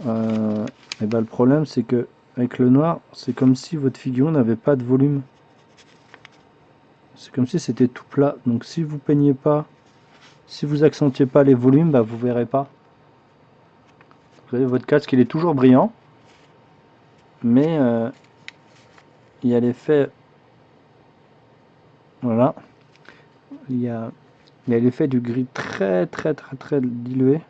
Speaker 1: Et ben le problème, c'est que avec le noir, c'est comme si votre figurine n'avait pas de volume. C'est comme si c'était tout plat. Donc si vous peignez pas, si vous accentuez pas les volumes, bah vous verrez pas. Vous voyez, votre casque, il est toujours brillant, mais il y a l'effet, voilà, il y a l'effet du gris très dilué.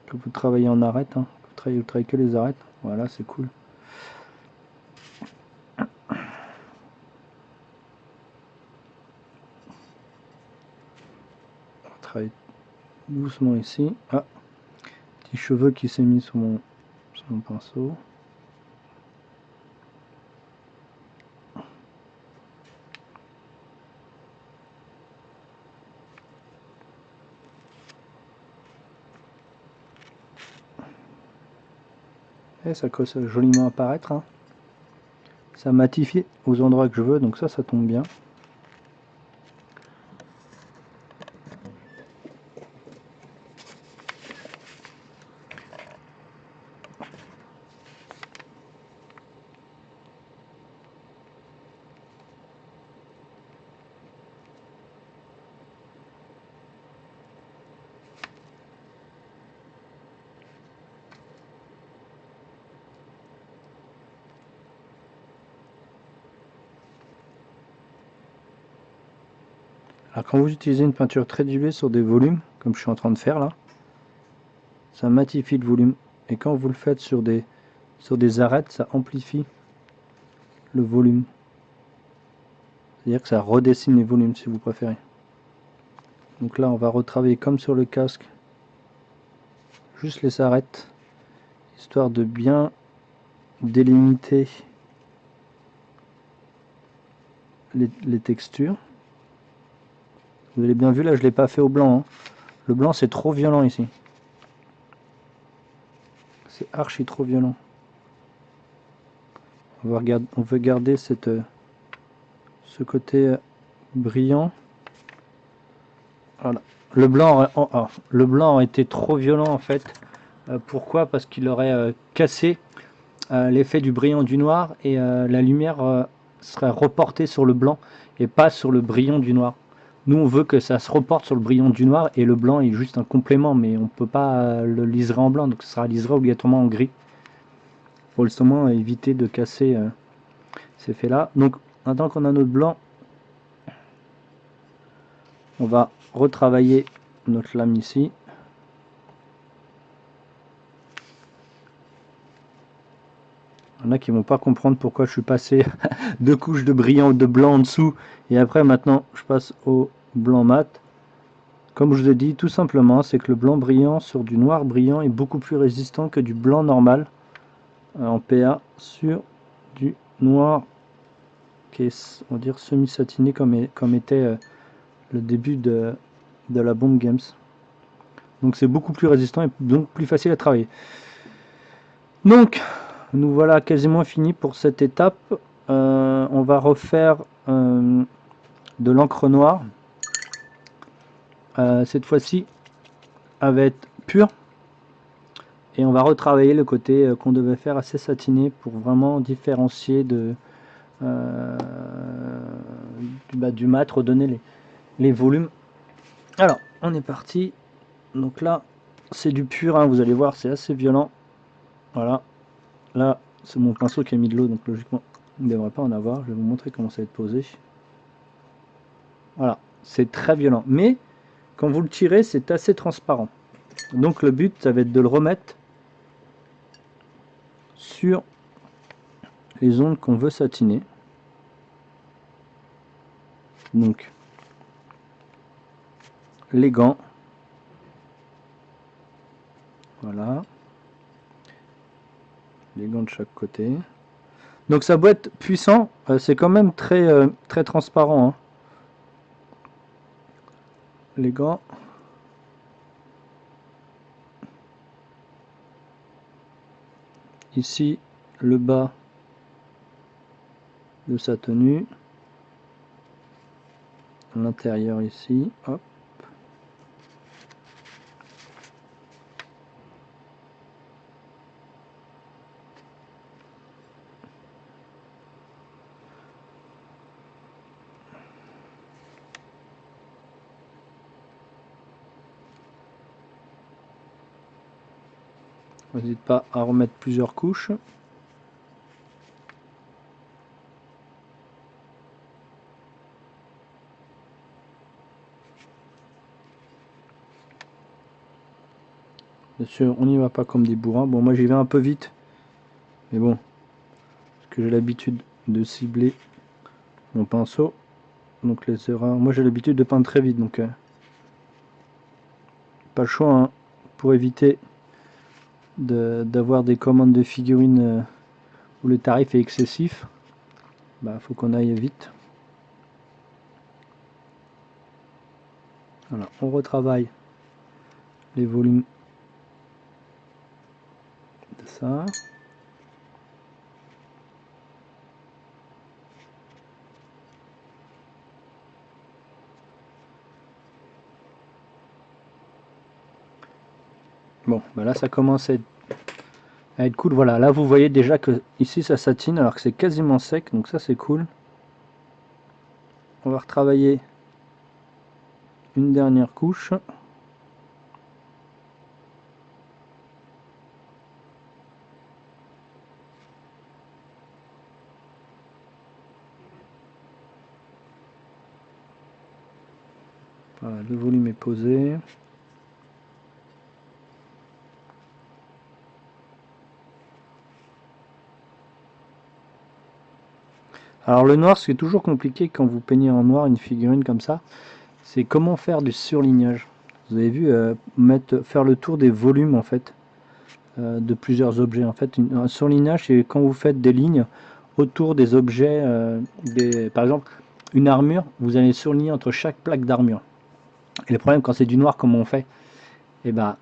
Speaker 1: Que vous travaillez en arête, hein. Vous travaillez que les arêtes. Voilà, c'est cool. On va travailler doucement ici. Ah, petit cheveu qui s'est mis sur mon pinceau. Et ça commence à joliment apparaître, hein. Ça matifie aux endroits que je veux, donc ça tombe bien. Alors quand vous utilisez une peinture très diluée sur des volumes, comme je suis en train de faire là, ça matifie le volume. Et quand vous le faites sur des arêtes, ça amplifie le volume. C'est-à-dire que ça redessine les volumes si vous préférez. Donc là on va retravailler comme sur le casque, juste les arêtes, histoire de bien délimiter les textures. Vous avez bien vu là, je ne l'ai pas fait au blanc, hein. Le blanc c'est trop violent ici. C'est archi trop violent. On veut garder ce côté brillant. Voilà. Le blanc a été trop violent en fait. Pourquoi? Parce qu'il aurait cassé l'effet du brillant du noir et la lumière serait reportée sur le blanc et pas sur le brillant du noir. Nous on veut que ça se reporte sur le brillant du noir et le blanc est juste un complément, mais on peut pas le liserer en blanc, donc ce sera liseré obligatoirement en gris. Pour justement éviter de casser ces effets là. Donc maintenant qu'on a notre blanc, on va retravailler notre lame ici. Il y en a qui vont pas comprendre pourquoi je suis passé 2 couches de brillant ou de blanc en dessous et après maintenant je passe au blanc mat. Comme je vous ai dit, tout simplement, c'est que le blanc brillant sur du noir brillant est beaucoup plus résistant que du blanc normal en PA sur du noir qui est, on va dire, semi-satiné comme était le début de la Bomb Games. Donc c'est beaucoup plus résistant et donc plus facile à travailler. Donc nous voilà quasiment finis pour cette étape. On va refaire de l'encre noire. Cette fois-ci avec pur. Et on va retravailler le côté qu'on devait faire assez satiné pour vraiment différencier du mat, redonner les volumes. Alors, on est parti. Donc là, c'est du pur, hein, vous allez voir, c'est assez violent. Voilà. Là, c'est mon pinceau qui a mis de l'eau, donc logiquement, il ne devrait pas en avoir. Je vais vous montrer comment ça va être posé. Voilà, c'est très violent. Mais, quand vous le tirez, c'est assez transparent. Donc le but, ça va être de le remettre sur les zones qu'on veut satiner. Donc, les gants. Voilà. Les gants de chaque côté. Donc ça doit être puissant, c'est quand même très transparent, hein. Les gants. Ici, le bas de sa tenue. L'intérieur ici, hop. N'hésite pas à remettre plusieurs couches. Bien sûr, on n'y va pas comme des bourrins. Bon, moi j'y vais un peu vite. Mais bon, parce que j'ai l'habitude de cibler mon pinceau. Donc les erreurs. Moi j'ai l'habitude de peindre très vite. Donc pas le choix, hein, pour éviter d'avoir des commandes de figurines où le tarif est excessif. Bah, faut qu'on aille vite. Voilà, on retravaille les volumes de ça. Bon, bah là ça commence à être cool. Voilà, là vous voyez déjà que ici ça satine alors que c'est quasiment sec, donc ça c'est cool. On va retravailler une dernière couche. Voilà, le volume est posé. Alors le noir, ce qui est toujours compliqué quand vous peignez en noir une figurine comme ça, c'est comment faire du surlignage. Vous avez vu, faire le tour des volumes en fait, de plusieurs objets. En fait, un surlignage, c'est quand vous faites des lignes autour des objets. Par exemple, une armure, vous allez surligner entre chaque plaque d'armure. Et le problème, quand c'est du noir comme on fait, et ben,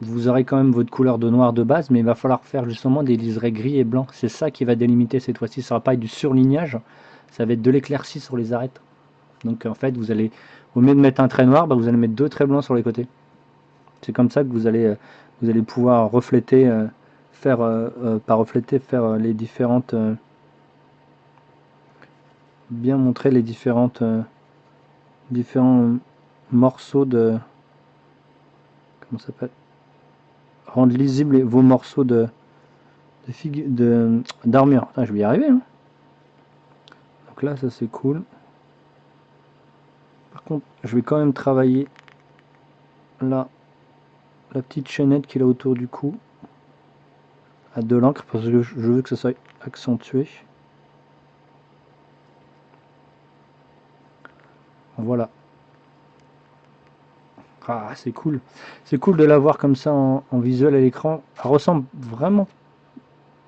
Speaker 1: vous aurez quand même votre couleur de noir de base, mais il va falloir faire justement des liserés gris et blancs. C'est ça qui va délimiter cette fois-ci. Ça ne va pas être du surlignage, ça va être de l'éclaircie sur les arêtes. Donc en fait, vous allez, au lieu de mettre un trait noir, vous allez mettre deux traits blancs sur les côtés. C'est comme ça que vous allez pouvoir refléter, pas refléter, faire les différentes, bien montrer les différents morceaux de, comment ça s'appelle, rendre lisibles vos morceaux d'armure. Je vais y arriver, hein. Donc là, ça c'est cool. Par contre, je vais quand même travailler là la petite chaînette qu'il a autour du cou à de l'encre parce que je veux que ça soit accentué. Voilà. Ah, c'est cool. C'est cool de l'avoir comme ça en visuel à l'écran. Elle ressemble vraiment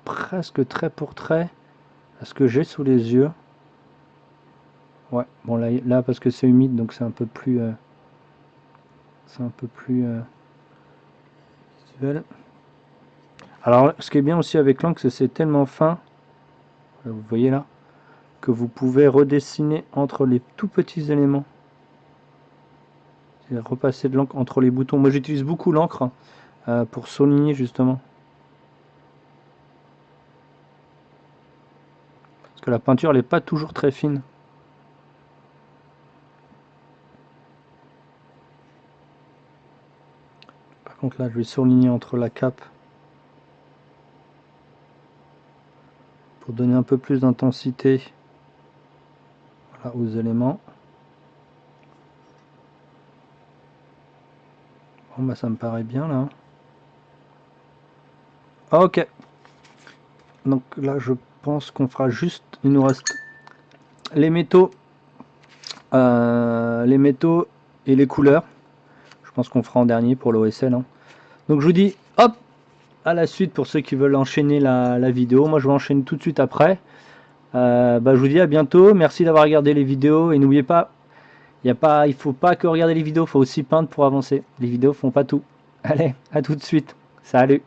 Speaker 1: presque trait pour trait à ce que j'ai sous les yeux. Ouais, bon là parce que c'est humide, donc c'est un peu plus visuel. Alors ce qui est bien aussi avec l'encre, c'est que c'est tellement fin, vous voyez là, que vous pouvez redessiner entre les tout petits éléments. C'est repasser de l'encre entre les boutons. Moi j'utilise beaucoup l'encre pour souligner justement. Parce que la peinture elle n'est pas toujours très fine. Par contre là je vais surligner entre la cape pour donner un peu plus d'intensité, voilà, aux éléments. Bon bah ça me paraît bien là. Ok. Donc là je pense qu'on fera juste, il nous reste les métaux et les couleurs. Je pense qu'on fera en dernier pour l'OSL, hein. Donc je vous dis hop, à la suite pour ceux qui veulent enchaîner la vidéo. Moi je vais enchaîner tout de suite après. Je vous dis à bientôt, merci d'avoir regardé les vidéos et n'oubliez pas, il faut pas que regarder les vidéos, il faut aussi peindre pour avancer. Les vidéos font pas tout. Allez, à tout de suite, salut.